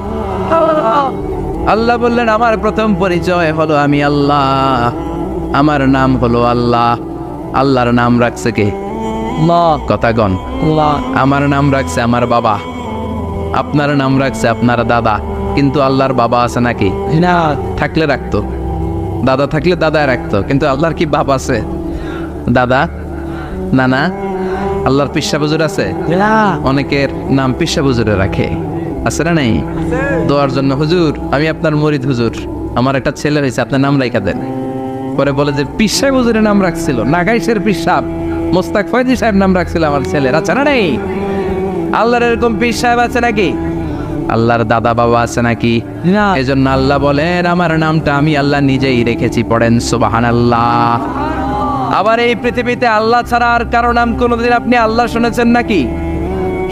আল্লাহ বললেন আমার প্রথম পরিচয় হলো আমি আল্লাহ, আমার নাম হলো আল্লাহ। আল্লাহর নাম রাখছে কে? কথা গণ। আমার নাম রাখছে আমার বাবা, আপনার নাম রাখছে আপনার দাদা। কিন্তু আল্লাহর বাবা আছে নাকি? থাকলে রাখতো, দাদা থাকলে দাদা রাখতো। কিন্তু আল্লাহর কি বাপ আছে? দাদা, নানা? আল্লাহর পিসা বুজুর আছে? অনেকের নাম পিসা বুজুরে রাখে, আছে না নাই? দোয়ার জন্য হুজুর আমি আপনার মুরিদ, হুজুর আমার একটা ছেলে হয়েছে, আপনার নাম রাখা দেন। পরে বলে যে পিসা বুজুরের নাম রাখছিল, নাগাইশের পিসাব মোস্তাক ফয়জি সাহেব নাম রাখছিল আমার ছেলের, আছে না নাই? আল্লাহর এরকম পীর সাহেব আছে নাকি? আল্লাহর দাদা বাবা আছে নাকি? এজন্য আল্লাহ বলেন আমার নামটা আমি আল্লাহ নিজেই রেখেছি। পড়েন সুবহানাল্লাহ। আবার এই পৃথিবীতে আল্লাহ ছাড়া আর কারো নাম কোনোদিন আপনি আল্লাহ শুনেছেন নাকি?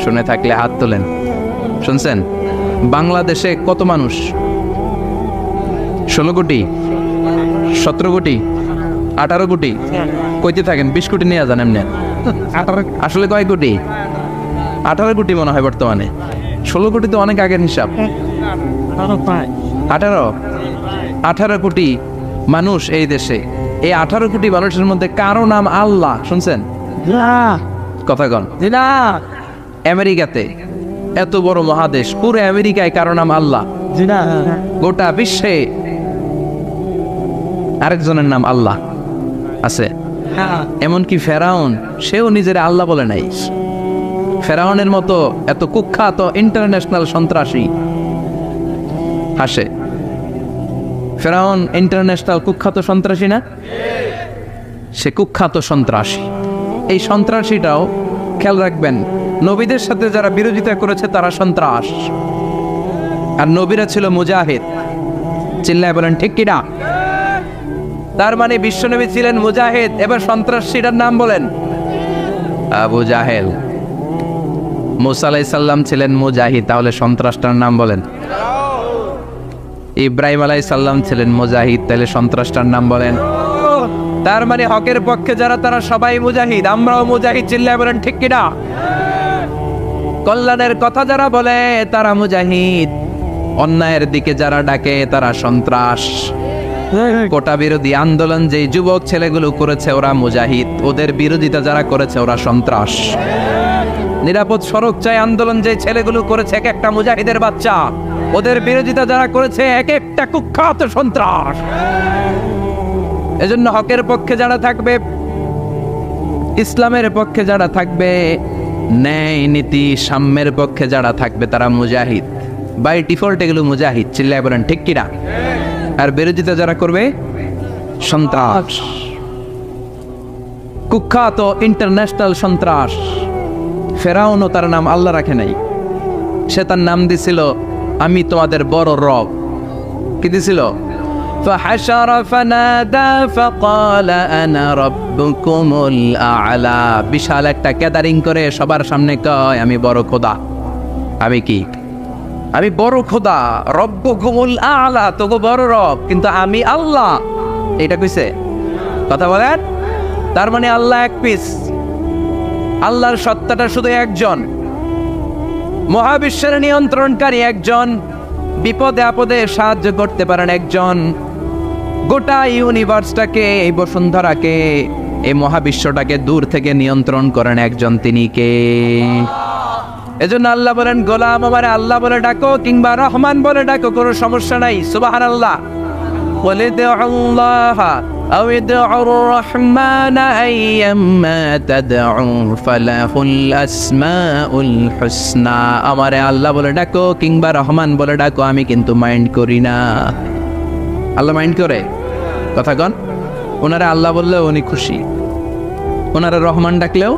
শুনে থাকলে হাত তোলেন। শুনছেন? বাংলাদেশে কত মানুষ? 16 কোটি, 17 কোটি, 18 কোটি? কইতে থাকেন 20 কোটি নিয়ে যান এমনি। আসলে কয় কোটি? 18 কোটি মনে হয় বর্তমানে। 16 কোটি তো অনেক আগের হিসাব। 18 কোটি মানুষ এই দেশে। এই 18 কোটি মানুষের মধ্যে কারো নাম আল্লাহ শুনছেন? কথা কন। আমেরিকাতে এত বড় মহাদেশ, পুরো আমেরিকায় কারো নাম আল্লাহ, গোটা বিশ্বে আরেকজনের নাম আল্লাহ আছে। এমনকি ফেরাউন, সেও নিজের আল্লাহ বলে নাই। ফেরাউনের মতো এত কুখ্যাত ইন্টারন্যাশনাল সন্ত্রাসী আসে। ফেরাউন ইন্টারন্যাশনাল কুখ্যাত সন্ত্রাসী না? সে কুখ্যাত সন্ত্রাসী। এই সন্ত্রাসীটাও খেয়াল রাখবেন, নবীদের সাথে যারা বিরোধিতা করেছে তারা সন্ত্রাস, আর নবীরা ছিল মুজাহিদ। চিল্লায় বলেন ঠিক কিনা? তার মানে বিশ্বনবী ছিলেন মুজাহিদ। এবার সন্ত্রাসীটার নাম বলেন, আবু জাহেল। মুসা আলাইহিস সালাম ছিলেন মুজাহিদ, তাহলে সন্ত্রাসটার নাম বলেন। ইব্রাহিম আলাইহিস সালাম ছিলেন মুজাহিদ, তাহলে সন্ত্রাসটার নাম বলেন। তার মানে হকের পক্ষে যারা তারা সবাই মুজাহিদ, আমরাও মুজাহিদ। চিল্লায় বলেন ঠিক কিনা? কল্যাণের কথা যারা বলে তারা মুজাহিদ, অন্যায়ের দিকে যারা ডাকে তারা সন্ত্রাস। কোটা বিরোধী আন্দোলন যে যুবক ছেলেগুলো করেছে ওরা মুজাহিদ, ওদের বিরোধিতা যারা করেছে ওরা সন্ত্রাস। নিরাপদ সড়ক চাই আন্দোলন যে ছেলেগুলো করেছে এক একটা মুজাহিদের বাচ্চা, ওদের বিরোধিতা যারা করেছে এক একটা কুখ্যাত সন্ত্রাস। এজন্য হকের পক্ষে যারা থাকবে, ইসলামের পক্ষে যারা থাকবে, ন্যায় নীতি সাম্যের পক্ষে যারা থাকবে তারা মুজাহিদ। বাই ডিফল্ট এগুলো মুজাহিদ। চিল্লায় বলেন ঠিক কিনা? আর বিরোধিতা যারা করবে সন্ত্রাস, কুখ্যাত ইন্টারন্যাশনাল সন্ত্রাস। ফেরাউনও তার নাম আল্লাহ রাখে নাই, সে তার নাম দিছিল আমি তোমাদের বড় রব। কি দিছিল? فحشر فنادى فقال انا ربكم الاعلى। বিশাল একটা গ্যাদারিং করে সবার সামনে কয় আমি বড় খোদা। আমি কি? আমি বড় খোদা, রব্বুকুমুল আ'লা, তোগো বড় রব, কিন্তু আমি আল্লাহ। এটা কইছে? কথা বলেন। তার মানে আল্লাহ এক পিস, আল্লাহর সত্তাটা শুধু একজন, মহাবিশ্বের নিয়ন্ত্রণকারী একজন, বিপদে আপদে সাহায্য করতে পারেন একজন, গোটা ইউনিভার্সটাকে, এই বসুন্ধরাকে, এই মহাবিশ্বটাকে দূর থেকে নিয়ন্ত্রণ করেন একজন, তিনি কে? এজন্য আল্লাহ বলেন, গোলাম আমারে আল্লাহ বলে ডাকো কিংবা রহমান বলে ডাকো, কোনো সমস্যা নাই। সুবহানাল্লাহ। বলে দে আল্লাহ আও ইদউর রহমান আইয়াম্মা তাদউ ফালাহুল আসমাউল হুসনা। আমারে আল্লাহ বলে ডাকো কিংবা রহমান বলে ডাকো, আমি কিন্তু মাইন্ড করি না। আল্লাহ মাইন্ড করে? কথা কন। ওনারা আল্লাহ বললেও উনি খুশি, ওনারা রহমান ডাকলেও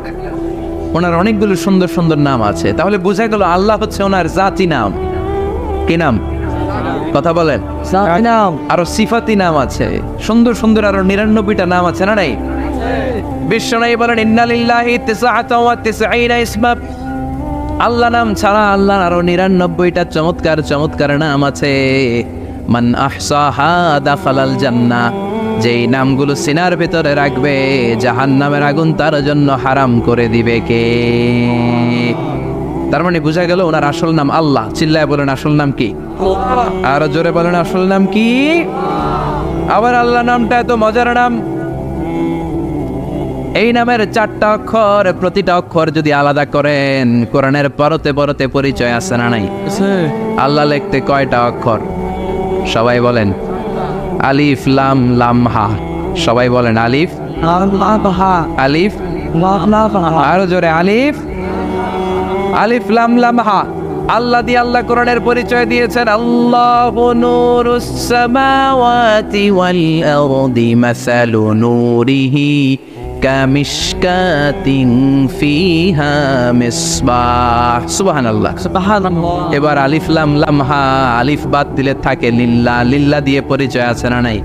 ওনার অনেকগুলো সুন্দর সুন্দর নাম আছে। তাহলে বোঝা গেল আল্লাহ হচ্ছে ওনার জাতি নাম। কি নাম? কথা বলেন। আরো সিফাতি নাম আছে, সুন্দর সুন্দর আরো 99টা নাম আছে না নাই? বিশ্বনবী বলেন ইন্না লিল্লাহি 99 ইসমা। আল্লাহ নাম ছাড়া আল্লাহর আরো 99টা চমৎকার চমৎকার নাম আছে। মান আহসাহা দাখালাল জান্নাহ। যেই নামগুলো সিনার ভেতরে রাখবে জাহান্নামের আগুন তার জন্য হারাম করে দিবে কে? তার মানে বোঝা গেল ওনার আসল নাম আল্লাহ। চিল্লায় বলেন আসল নাম কি? আরো জোরে বলেন আসল নাম কি? আবার আল্লাহ নামটা এত মজার নাম, এই নামের 4টা অক্ষর, প্রতিটা অক্ষর যদি আলাদা করেন কোরআনের পরতে পরতে পরিচয় আছে না নাই? আল্লাহ লিখতে কয়টা অক্ষর? সবাই বলেন। আলিফ লাম লাম হা। সবাই বলেন আলিফ আলিফ। আরো জোরে আলিফ আলিফ লাম লাম হা। আল্লাহ দিয়ে আল্লাহ কোরআনের পরিচয় দিয়েছেন, আল্লাহু নূরুস সামাওয়াতি ওয়াল আরদি মাসালু নূরিহি কামিশকাতিন ফিহা মিসবাহ। সুবহানাল্লাহ। এবার আলিফ লাম লাম হা, আলিফ বাদ দিলে থাকে লিল্লাহ। লিল্লাহ দিয়ে পরিচয় আছে না নাই?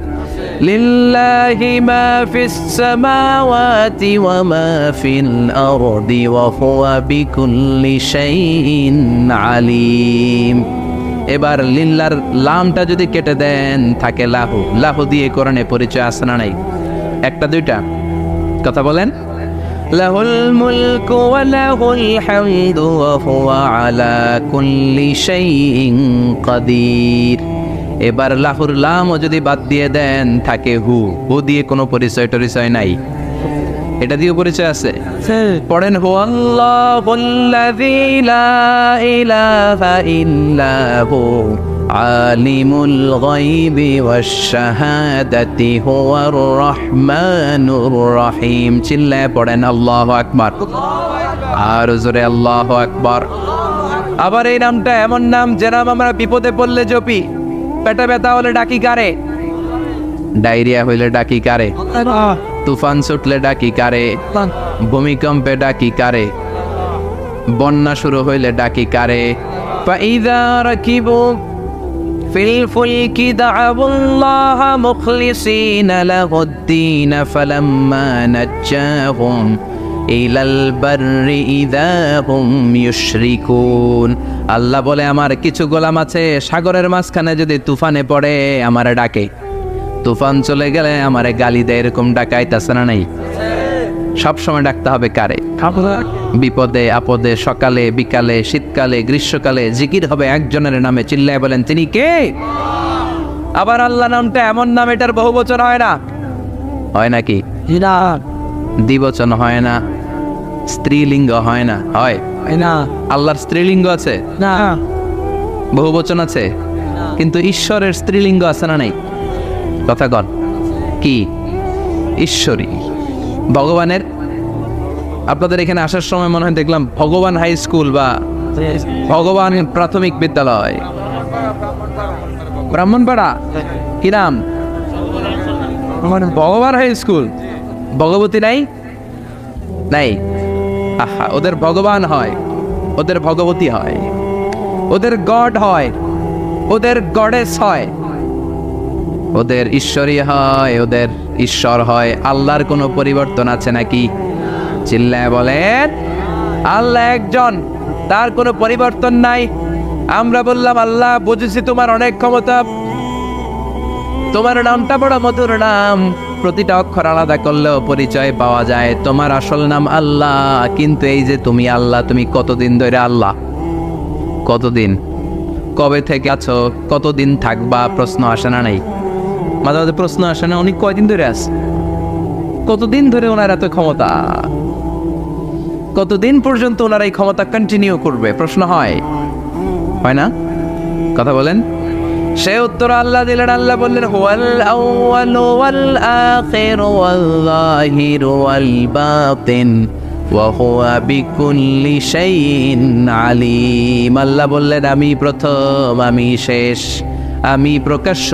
লিল্লাহি মা ফিস সামাওয়াতি ওয়া মা ফিল আরদি ওয়া হুয়া বিকুল্লি শাইইন আলিম। এবার লিল্লার লামটা যদি কেটে দেন থাকে লাহু। লাহু দিয়ে কোরআনে পরিচয় আছে না নাই? একটা দুইটা? কথা বলেন। লাহুল মুলকু ওয়া লাহুল হামদু ওয়া হুয়া আলা কুল্লি শাইইন কাদির। এবার লাহুর লামও যদি বাদ দিয়ে দেন থাকে হু। হু দিয়ে কোনো পরিচয় টরিচয় নাই। এটা দিয়ে পরিচয় আছে। পড়েন হুয়াল্লাহুল্লাযী লা ইলাহা ইল্লা হু আলিমুল গায়বি ওয়াশ শাহাদাতি হুয়ার রহমানুর রহিম। চিল্লায় পড়েন আল্লাহু আকবার, আর জোরে আল্লাহু আকবার। আবার এই নামটা এমন নাম যে নাম আমরা বিপদে পড়লে জপি। পেটে ব্যথা হলে ডাকি কারে? ডায়রিয়া হইলে ডাকি কারে? তুফান ছুটলে ডাকি কারে? ভূমিকম্পে ডাকি কারে? বন্যা শুরু হইলে ডাকি কারে? ফাইযা রাকিবু ফিল ফুলকি দা'উল্লাহা মুখলিসিনা লাহুদ-দীন ফালাম্মা নাজ্জাহুম ইলাল বাররি ইযা হুম ইউশরিকুন। আল্লাহ বলে আমার কিছু গোলাম আছে সাগরের মাঝখানে যদি তুফানে পড়ে আমারে ডাকে, তুফান চলে গেলে আমারে গালি দেয়। এরকম ডাকাইতাছে না নাই? সব সময় ডাকতে হবে কারে? বিপদে আপদে, সকালে বিকালে, শীতকালে গ্রীষ্মকালে জিকির হবে একজনের নামে। চিল্লায় বলেন তিনি কে? আবার আল্লাহ নামটা এমন নাম এটার বহুবচন হয় না, হয় নাকি? দ্বিবচন হয় না, স্ত্রীলিঙ্গ হয় না, হয় না? আল্লাহর স্ত্রীলিঙ্গ আছে না? বহুবচন আছে, কিন্তু ঈশ্বরের স্ত্রীলিঙ্গ আছে না নাই? কথা কন কি? ঈশ্বরী। ভগবানের, আপনাদের এখানে আসার সময় মনে হয় দেখলাম ভগবান হাই স্কুল বা ভগবান প্রাথমিক বিদ্যালয়, ব্রাহ্মণপাড়া। কি নাম? ভগবান হাই স্কুল। ভগবতী নাই? নাই। আহা, ওদের ভগবান হয়, ওদের ভগবতী হয়, ওদের গড হয়, ওদের গডেস হয়, ওদের ঈশ্বরী হয়, ওদের ঈশ্বর হয়। আল্লাহর কোনো পরিবর্তন আছে নাকি? চিল্লায় বলেন আল্লাহ একজন, তার কোনো পরিবর্তন নাই। আমরা বললাম আল্লাহ বুঝেছি তোমার অনেক ক্ষমতা, তোমার নামটা বড় মধুর নাম, প্রতিটা অক্ষর আলাদা করলেও পরিচয় পাওয়া যায়। তোমার আসল নাম আল্লাহ, কিন্তু এই যে তুমি আল্লাহ, তুমি কতদিন ধরে আল্লাহ? কতদিন? কবে থেকে আছো? কতদিন থাকবা? প্রশ্ন আসে না নাই? মাঝে মাঝে প্রশ্ন আসে না, উনি কয়দিন ধরে আছে? কতদিন ধরে ওনার এত ক্ষমতা? কতদিন পর্যন্ত ওনার এই ক্ষমতা কন্টিনিউ করবে? প্রশ্ন হয় না? কথা বলেন। সে উত্তর আল্লাহ দিলেন। আল্লাহ বললেন হুয়াল আউয়ালু ওয়াল আখিরু ওয়াল যাহিরু ওয়াল বাতিন ওয়া হুয়া বিকুল্লি শাইইন আলিম। আল্লাহ বললেন আমি প্রথম, আমি শেষ, আমি প্রকাশ্য,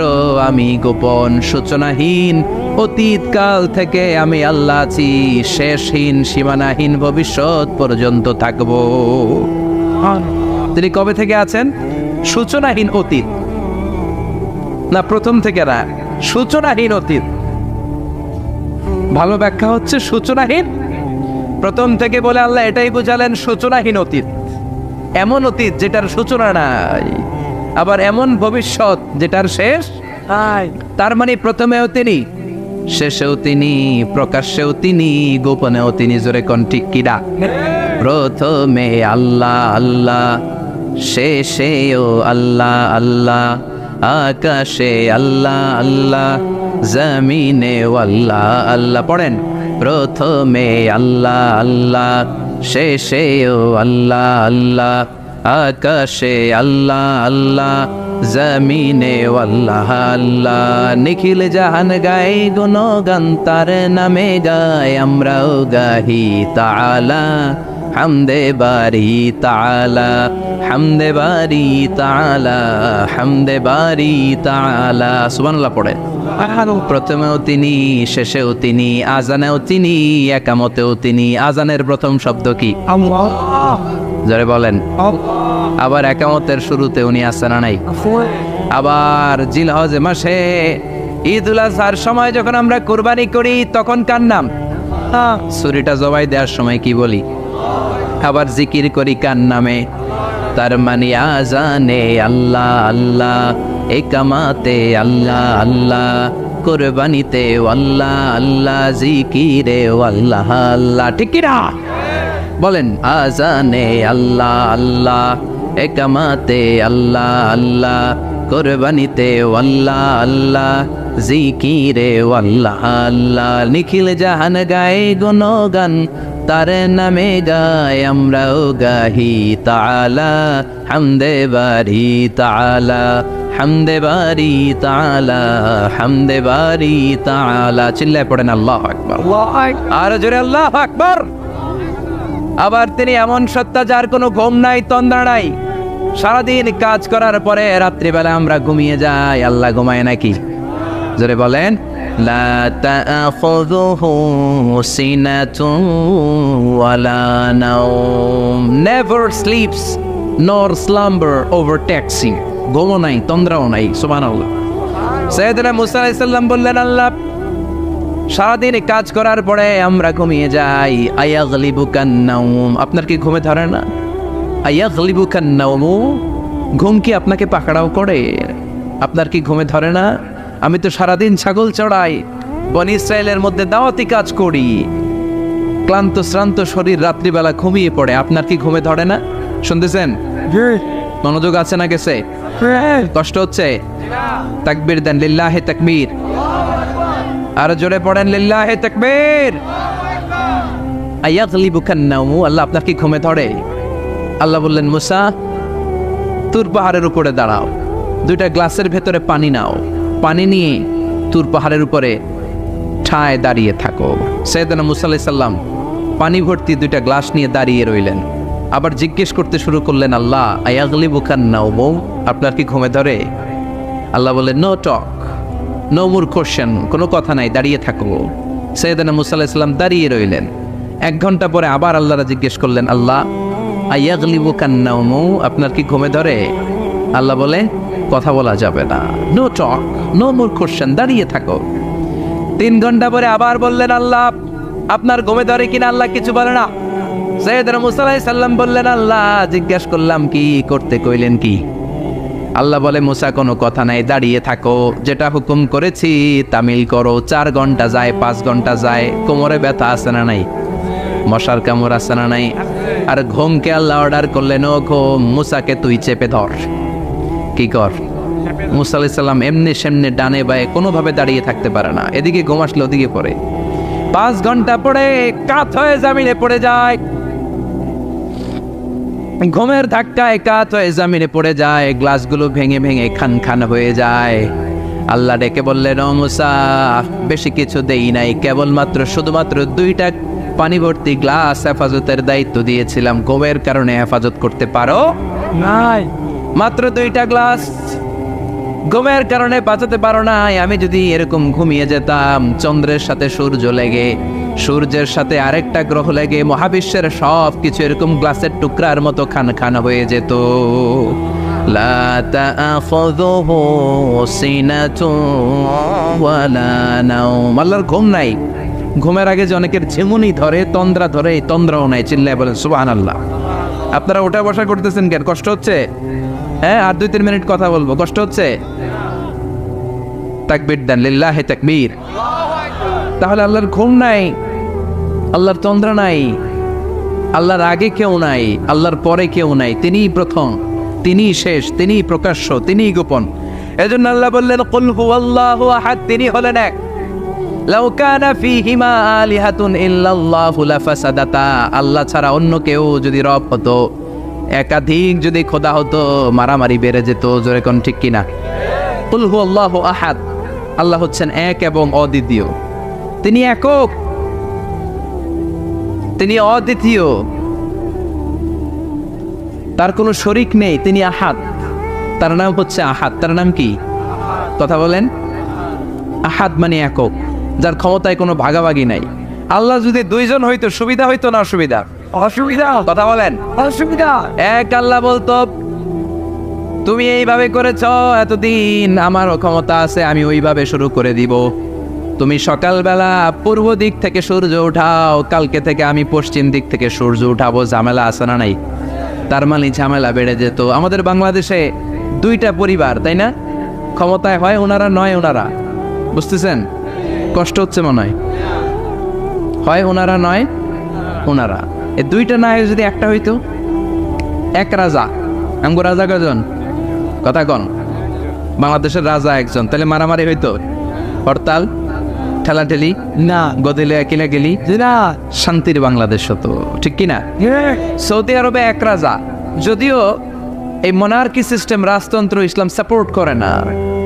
আমি গোপন, সূচনাহীন। অতীতকাল থেকে আমি আল্লাহ আছি, শেষহীন, সীমানাহীন, ভবিষ্যৎ পর্যন্ত থাকবো। তিনি কবে থেকে আছেন? সূচনাহীন অতীত না, প্রথম থেকে না, সূচনাহীন অতীত। ভালো ব্যাখ্যা হচ্ছে সূচনাহীন। প্রথম থেকে বলে আল্লাহ এটাই বোঝালেন সূচনাহীন অতীত, এমন অতীত যেটার সূচনা নাই, আবার এমন ভবিষ্যৎ যেটার শেষ নাই। তার মানে প্রথমেও তিনি, শেষেও তিনি, প্রকাশ্যেও তিনি, গোপনেও তিনি। জোরে কোন ঠিক কিনা? প্রথমে আল্লাহ আল্লাহ, শেষেও আল্লাহ আল্লাহ, আকাশে আল্লাহ আল্লাহ, জমিনে আল্লাহ আল্লাহ। পড়েন প্রথমে আল্লাহ আল্লাহ, শেষেও আল্লাহ আল্লাহ, আকাশে আল্লাহ আল্লাহ, জমিনে আল্লাহ আল্লাহ। নিখিল জাহান গায় গুণগান তার নামে গায়, আমরাও গাহি তাআলা হামদে বারি তাআলা, হামদে বারি তাআলা, হামদে বারি তাআলা। সুবহানাল্লাহ পড়ে। প্রথমেও তিনি, শেষেও তিনি, আজানেও তিনি, একামতেও তিনি। আজানের প্রথম শব্দ কি? আল্লাহ। জোরে বলেন। আবার একামতের শুরুতে উনি আছেন না নাই? আবার জিলহজ মাসে ঈদুল আজহার সময় যখন আমরা কুরবানি করি তখন কার নাম? ছুরিটা জবাই দেওয়ার সময় কি বলি? আবার জিকির করি কার নামে? তার মানে আজানে আল্লাহ আল্লাহ, একামাতে আল্লাহ আল্লাহ, কুরবানিতে আল্লাহ আল্লাহ, জিকিরে আল্লাহ আল্লাহ। ঠিক কি না? বলেন আজানে আল্লাহ আল্লাহ, একামাতে আল্লাহ আল্লাহ, কোরবানিতে আল্লাহ আল্লাহ জিকিরে আল্লাহ আল্লাহ নিখিল জাহান গায়ে গুণগান তার নামে গায় আমরাও গাহি তাআলা হামদে বারি তাআলা হামদে বারি তাআলা হামদে বারি তাআলা চিল্লায় পড়েন আল্লাহু আকবার আর জোরে আল্লাহু আকবার। আবার তিনি এমন সত্তা যার কোনো ঘুম নাই তন্দ্রা নাই, সারাদিন কাজ করার পরে রাত্রিবেলা আমরা ঘুমিয়ে যাই, আল্লাহ ঘুমায় নাকি? জোরে বলেন লা তাআখুযুহু সিনাতুন ওয়ালা নাওম, নেভার স্লিপস নর স্লাম্বার ওভারটেকস হিম, ঘুমও নাই তন্দ্রাও নাই। সুবহানাল্লাহ। সাইয়েদনা মুসা আলাইহিস সালাম বললেন, আল্লাহ সারাদিন কাজ করার পরে আমরা ঘুমিয়ে যাই, আয়াগলিবুকান নাওম, আপনার কি ঘুমে ধরে না? আয়াগলিবুকান নাওম, ঘুম কি আপনাকে পাকড়াও করে? আপনার কি ঘুমে ধরে না? আমি তো সারাদিন ছাগল চড়াই, বনি ইসরায়েলের মধ্যে দাওয়াতি কাজ করি, ক্লান্ত শ্রান্ত শরীর রাত্রিবেলা ঘুমিয়ে পড়ে, আপনার কি ঘুমে ধরে না? শুনতেছেন? মনোযোগ আছে না গেছে? কষ্ট হচ্ছে? তাকবীর দেন, লিল্লাহি তাকবীর। আর জোরে পড়েন লিল্লাহি তাকবীর। আয়াগলিবুকান নাওম, আল্লাহ আপনার কি ঘুমে ধরে? আল্লাহ বললেন, মুসা তুর পাহাড়ের উপরে দাঁড়াও, দুইটা গ্লাসের ভেতরে পানি নাও, পানি নিয়ে তুর পাহাড়ের উপরে ঠায় দাঁড়িয়ে থাকো। সাইয়েদনা মুসা আলাইহিস সালাম পানি ভর্তি দুইটা গ্লাস নিয়ে দাঁড়িয়ে রইলেন। আবার জিজ্ঞেস করতে শুরু করলেন, আল্লাহ আয়াগলিবুকান নাওম, আপনার কি ঘুমে ধরে? আল্লাহ বললেন, no talk, no more question, কোনো কথা নাই, দাঁড়িয়ে থাকো। সাইয়েদনা মুসা আলাইহিস সালাম দাঁড়িয়ে রইলেন। 1 ঘন্টা পরে আবার আল্লাহরা জিজ্ঞেস করলেন, আল্লাহ আয়াগলিবুকান নাওম, আপনার কি ঘুমে ধরে? আল্লাহ বলে, কথা বলা যাবে না, no talk, no more question, দাঁড়িয়ে থাকো। 3 ঘন্টা পরে আবার বললেন, আল্লাহ আপনার ঘুমে ধরে কিনা? আল্লাহ কিছু বলে না। সাইয়েদনা মুসা আলাইহিস সালাম বললেন, আল্লাহ জিজ্ঞেস করলাম কি করতে কইলেন কি? আল্লাহ বলে, মুসা কোনো কথা নাই, দাঁড়িয়ে থাকো, যেটা হুকুম করেছি তামিল করো। 4 ঘন্টা যায়, 5 ঘন্টা যায়, কোমরে ব্যথা আছে না নাই? মশার কামড় আছে না নাই? আর ঘুমকে আল্লাহ অর্ডার করলেন, ও ঘুম, মুসাকে তুই চেপে ধর। কি কর? মুসা আলাইহিস সালাম এমনি সেমনি ডানে বায়ে কোনোভাবে দাঁড়িয়ে থাকতে পারে না, এদিকে ঘুম আসলে ওদিকে পড়ে। 5 ঘন্টা পরে কাত হয়ে জমিনে পড়ে যায়, ঘুমের ধাক্কায় কাত হয়ে জমিনে পড়ে যায়, গ্লাসগুলো ভেঙে ভেঙে খান খান হয়ে যায়। আল্লাহ ডেকে বললেন, ও মুসা বেশি কিছু দেই নাই, কেবলমাত্র শুধুমাত্র 2টা পানি ভর্তি গ্লাস হেফাজতের দায়িত্ব দিয়েছিলাম, ঘুমের কারণে হেফাজত করতে পারো নাই, মাত্র 2টা গ্লাস, ঘুমের কারণে বাঁচাতে পারো নাই। আমি যদি এরকম ঘুমিয়ে যেতাম, চন্দ্রের সাথে সূর্য লেগে, সূর্যের সাথে আরেকটা গ্রহ লেগে মহাবিশ্বের সব কিছু এরকম গ্লাসের টুকরার মতো খান খান হয়ে যেত। লা তাআখুযুহু সিনাতুন ওয়ালা নাওম, আল্লাহর ঘুম নাই। ঘুমের আগে যে অনেকের ঝিমুনি ধরে, তন্দ্রা ধরে, এই তন্দ্রাও নাই। চিল্লায় বলেন সুবহানাল্লাহ। আপনারা ওঠা বসা করতেছেন কেন? কষ্ট হচ্ছে? হ্যাঁ, আর 2-3 মিনিট কথা বলবো, কষ্ট হচ্ছে? তাকবীর দেন, লিল্লাহি তাকবীর। তাহলে আল্লাহর ঘুম নাই, আল্লাহর তন্দ্রা নাই, আল্লাহর আগে কেউ নাই, আল্লাহর পরে কেউ নাই, তিনিই প্রথম, তিনিই শেষ, তিনিই প্রকাশ্য, তিনিই গোপন। এজন্য আল্লাহ বললেন, কুল হুয়াল্লাহু আহাদ, তিনি হলেন এক। লাউ কানা ফীহিমা আলিহাতুন ইল্লাল্লাহু লাফাসাদাতা, আল্লাহ ছাড়া অন্য কেউ যদি রব হতো, একাধিক যদি খোদা হতো, মারামারি বেড়ে যেত। জোরে কোন ঠিক কিনা? কুল হুয়াল্লাহু আহাদ, আল্লাহ হচ্ছেন এক এবং অদ্বিতীয়, তিনি একক, তিনি অদ্বিতীয়, তার কোনো শরীক নেই, তিনি আহাদ, তার নাম হচ্ছে আহাদ। তার নাম কি? কথা বলেন। আহাদ মানে একক, যার ক্ষমতায় কোনো ভাগাভাগি নাই। আল্লাহ যদি 2 জন হইতো সুবিধা হইতো না অসুবিধা? অসুবিধা। কথা বলেন। অসুবিধা। এক আল্লাহ বলতো, তুমি এইভাবে করেছ এতদিন, আমারও ক্ষমতা আছে, আমি ওইভাবে শুরু করে দিব। তুমি সকালবেলা পূর্ব দিক থেকে সূর্য উঠাও, কালকে থেকে আমি পশ্চিম দিক থেকে সূর্য উঠাবো। ঝামেলা আছে না নাই? তার মানে ঝামেলা বেড়ে যেত। আমাদের বাংলাদেশে 2টা পরিবার, তাই না? ক্ষমতায় হয় ওনারা, নয় ওনারা। বুঝতেছেন? কষ্ট হচ্ছে মনে হয় ওনারা, নয় ওনারা। এই 2টা না হয় যদি একটা হইতো, এক রাজা। আমগো রাজা কজন? কথা কন। বাংলাদেশের রাজা একজন, তাহলে মারামারি হইতো, হরতাল, ঠেলাঠেলি, না গদিলে কিলাগিলি, না শান্তির বাংলাদেশ হতো, ঠিক কিনা? সৌদি আরবে এক রাজা, যদিও এই মনার্কি সিস্টেম, রাজতন্ত্র ইসলাম সাপোর্ট করে না,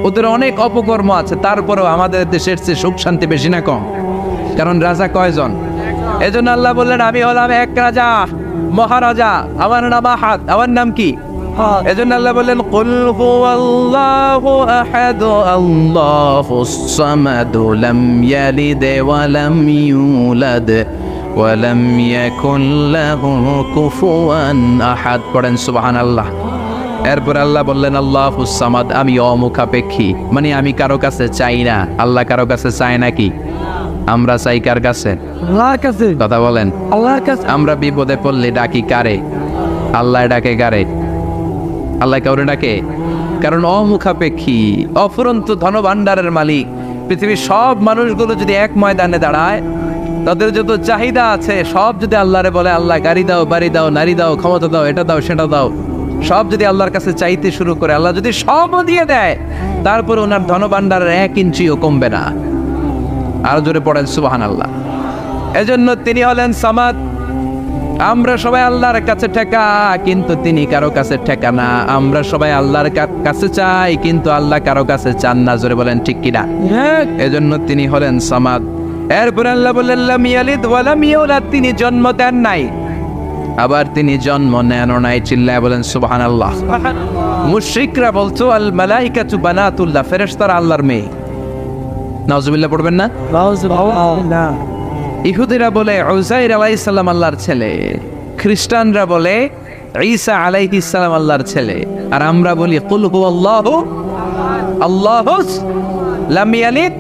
ওদের অনেক অপকর্ম আছে, তারপরেও আমাদের দেশের চেয়ে সুখ শান্তি বেশি না কম? কারণ রাজা কয়জন? এজন্য আল্লাহ বললেন আমি হলাম এক রাজা, মহারাজা, আমার নাম আহাদ। আমার নাম কি? এজন্য আল্লাহ বললেন কুল হুয়াল্লাহু আহাদ আল্লাহুস সামাদ লাম ইয়ালিদ ওয়া লাম ইউলাদ ওয়া লাম ইয়াকুল লাহু কুফুয়ান আহাদ। পড়েন সুবহানাল্লাহ। এরপর আল্লাহ বললেন আল্লাহুস সামাদ, আমি অমুখাপেক্ষী, মানে আমি কারো কাছে চাই না। আল্লাহ কারো কাছে চায় নাকি? আমরা চাই কার কাছে? আল্লাহর কাছে। কথা বলেন। আল্লাহর কাছে। আমরা বিপদে পড়লে ডাকি কারে? আল্লাহ ডাকে কারে? আল্লাহ কাউরে ডাকে? কারণ অমুখাপেক্ষী, অফুরন্ত ধনভাণ্ডারের মালিক। পৃথিবীর সব মানুষগুলো যদি এক ময়দানে দাঁড়ায়, তাদের যত চাহিদা আছে সব যদি আল্লাহরে বলে, আল্লাহ গাড়ি দাও, বাড়ি দাও, নারী দাও, ক্ষমতা দাও, এটা দাও, সেটা দাও, সব যদি আল্লাহর কাছে চাইতে শুরু করে, আল্লাহ যদি সবও দিয়ে দেয়, তারপরে ওনার ধনভাণ্ডারের 1 ইঞ্চিও কমবে না। আরো জোরে পড়েন সুবহানাল্লাহ। এজন্য তিনি হলেন সামাদ। আমরা সবাই আল্লাহর কাছে ঠেকা, কিন্তু তিনি কারো কাছে ঠেকা না। আমরা সবাই আল্লাহর কাছে চাই, কিন্তু আল্লাহ কারো কাছে চান না। জোরে বলেন ঠিক কিনা? এজন্য তিনি হলেন সামাদ। এরপর আল্লাহ বললেন লাম ইয়ালিদ ওয়া লাম ইউলাদ, তিনি জন্ম দেন নাই, আবার তিনি জন্ম নেনও নাই। চিল্লায় বলেন সুবহানাল্লাহ। মুশরিকরা বলতো আল মালাইকাতু বানাতুল্লাহ, ফেরেশতারা আল্লাহর মেয়ে। নাউজুবিল্লাহ পড়বেন না? না ইহুদিরা বলে উযাইর আলাইহিস সালাম আল্লাহর ছেলে, খ্রিস্টানরা বলে ঈসা আলাইহিস সালাম আল্লাহর ছেলে, আর আমরা বলি কুল হুয়াল্লাহু আল্লাহুস লাম ইয়ালিদ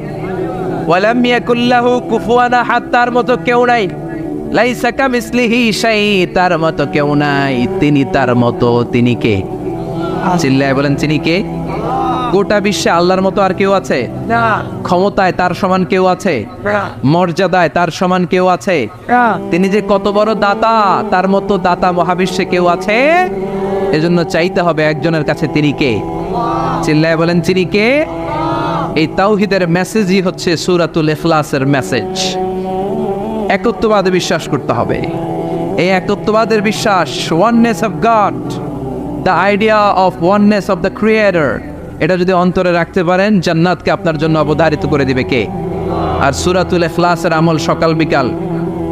ওয়া লাম ইয়াকুল লাহু কুফুয়ান আহাদ। তার মতো কেউ নাই, লাইসা কামিসলিহি শাই, তার মতো কেউ নাই, তিনি তার মতো। তিনি কে? চিল্লায় বলেন তিনি কে? গোটা বিশ্বে আল্লাহর মতো আর কেউ আছে? না ক্ষমতায় তার সমান কেউ আছে? মর্যাদায় তার সমান কেউ আছে? তিনি যে কত বড় দাতা, তার মতো দাতা মহাবিশ্বে কেউ আছে? এজন্য চাইতে হবে একজনের কাছে, তিনি কে? চিল্লায় বলেন তিনি কে? এই তাওহীদের মেসেজই হচ্ছে সূরাতুল ইখলাসের মেসেজ। একত্ববাদে বিশ্বাস করতে হবে। এই একত্ববাদের বিশ্বাস, oneness of god, the idea of oneness of the creator, এটা যদি অন্তরে রাখতে পারেন, জান্নাতকে আপনার জন্য অবধারিত করে দিবে কে? আর সূরাতুল ইখলাসের আমল সকাল বিকাল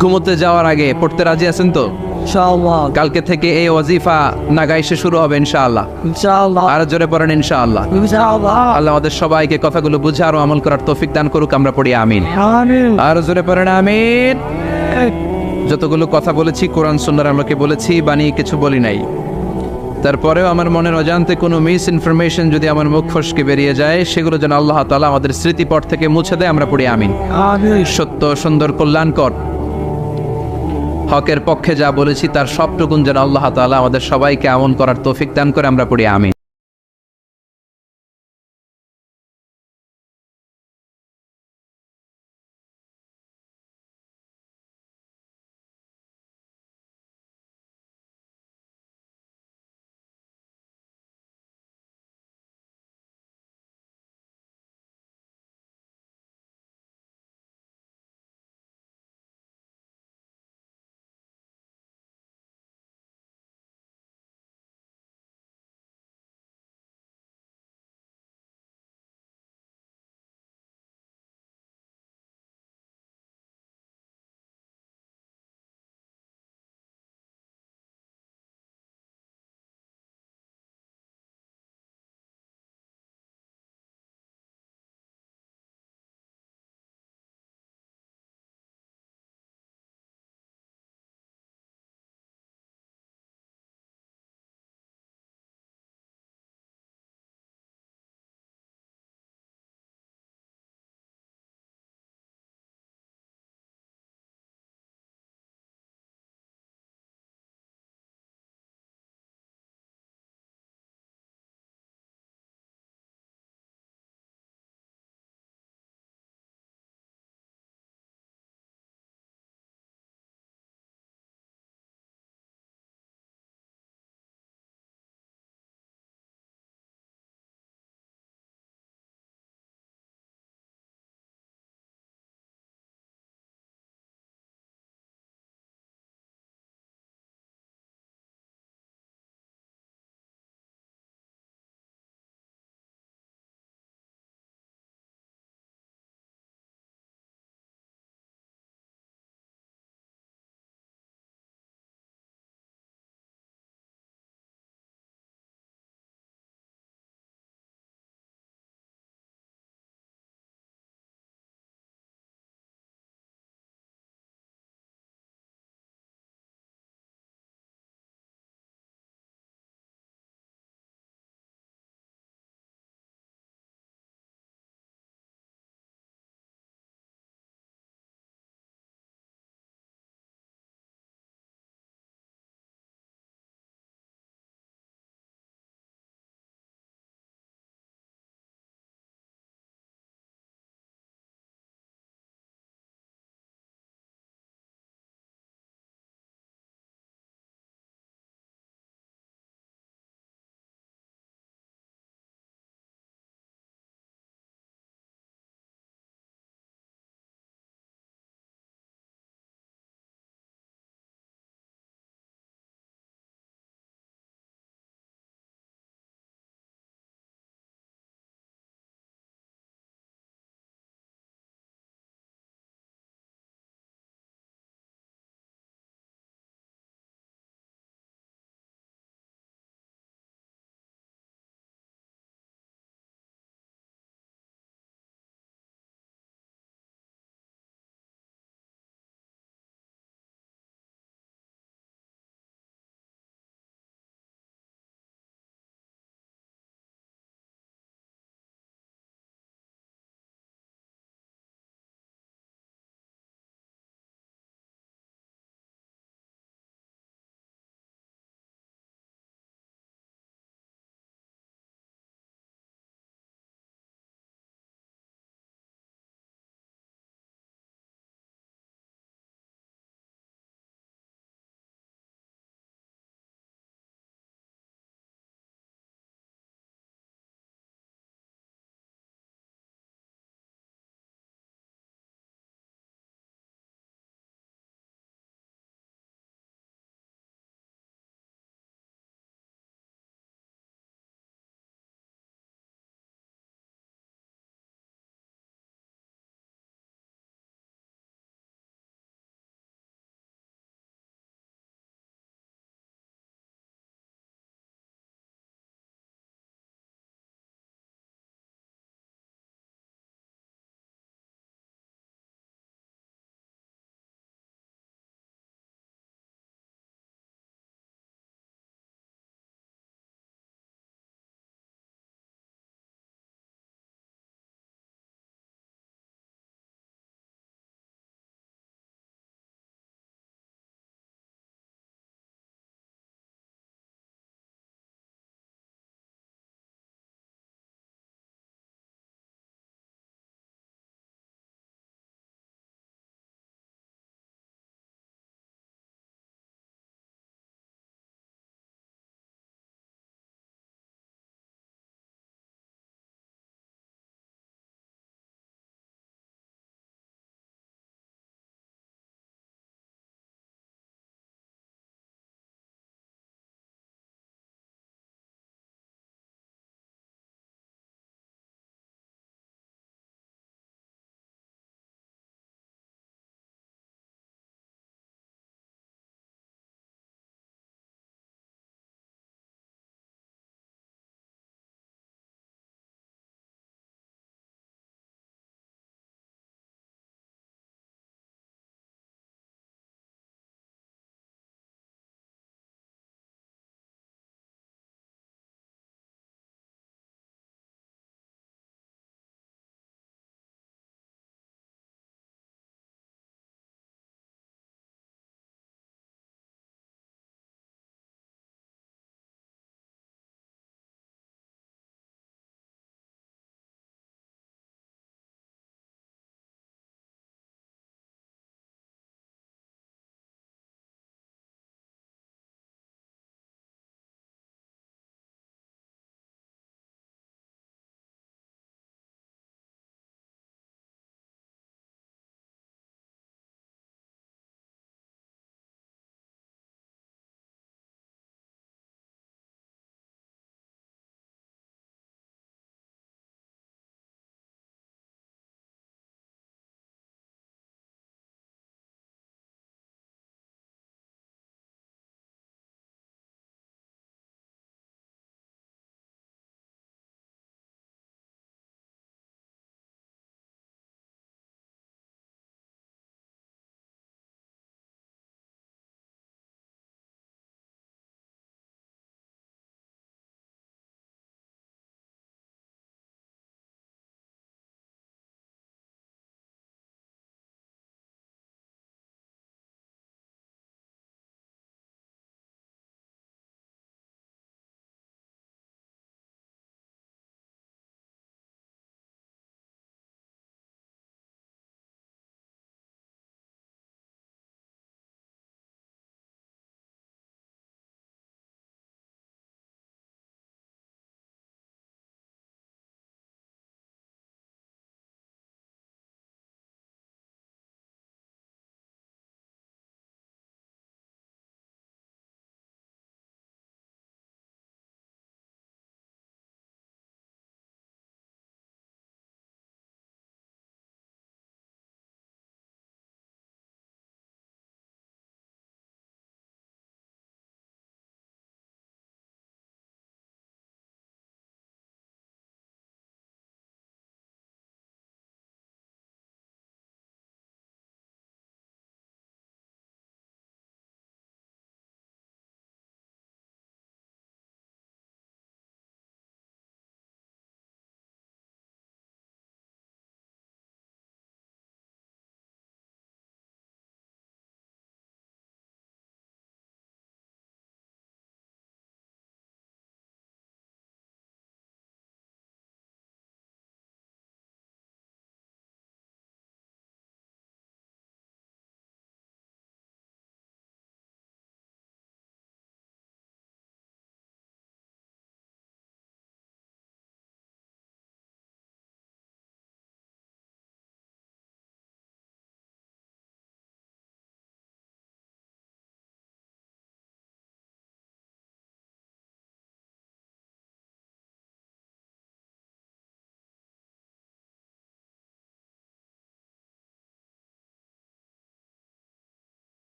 ঘুমোতে যাওয়ার আগে পড়তে রাজি আছেন তো? ইনশাআল্লাহ। কালকে থেকে এই ওয়াজিফা নাগাইশে শুরু হবে ইনশাআল্লাহ। ইনশাআল্লাহ। আর জোরে পড়েন ইনশাআল্লাহ। ইনশাআল্লাহ। আল্লাহ আমাদের সবাইকে কথাগুলো বুঝে আরো আমল করার তৌফিক দান করুক। আমরা পড়ি আমিন। আমিন। আর জোরে পড়েন আমিন। যতগুলো কথা বলেছি কোরআন সুন্নাহর আলোকে বলেছি, বানিয়ে কিছু বলি নাই। তারপরেও আমার মনের অজান্তে কোনো মিস ইনফরমেশন যদি আমার মুখ ফসকে বেরিয়ে যায়, সেগুলো যেন আল্লাহ তাআলা আমাদের স্মৃতিপট থেকে মুছে দেয়। আমরা পড়ি আমিন। আমিন। সত্য, সুন্দর, কল্যাণকর, হকের পক্ষে যা বলেছি তার সবটুকুন যেন আল্লাহ তাআলা আমাদের সবাইকে আমল করার তৌফিক দান করে। আমরা পড়ি আমিন।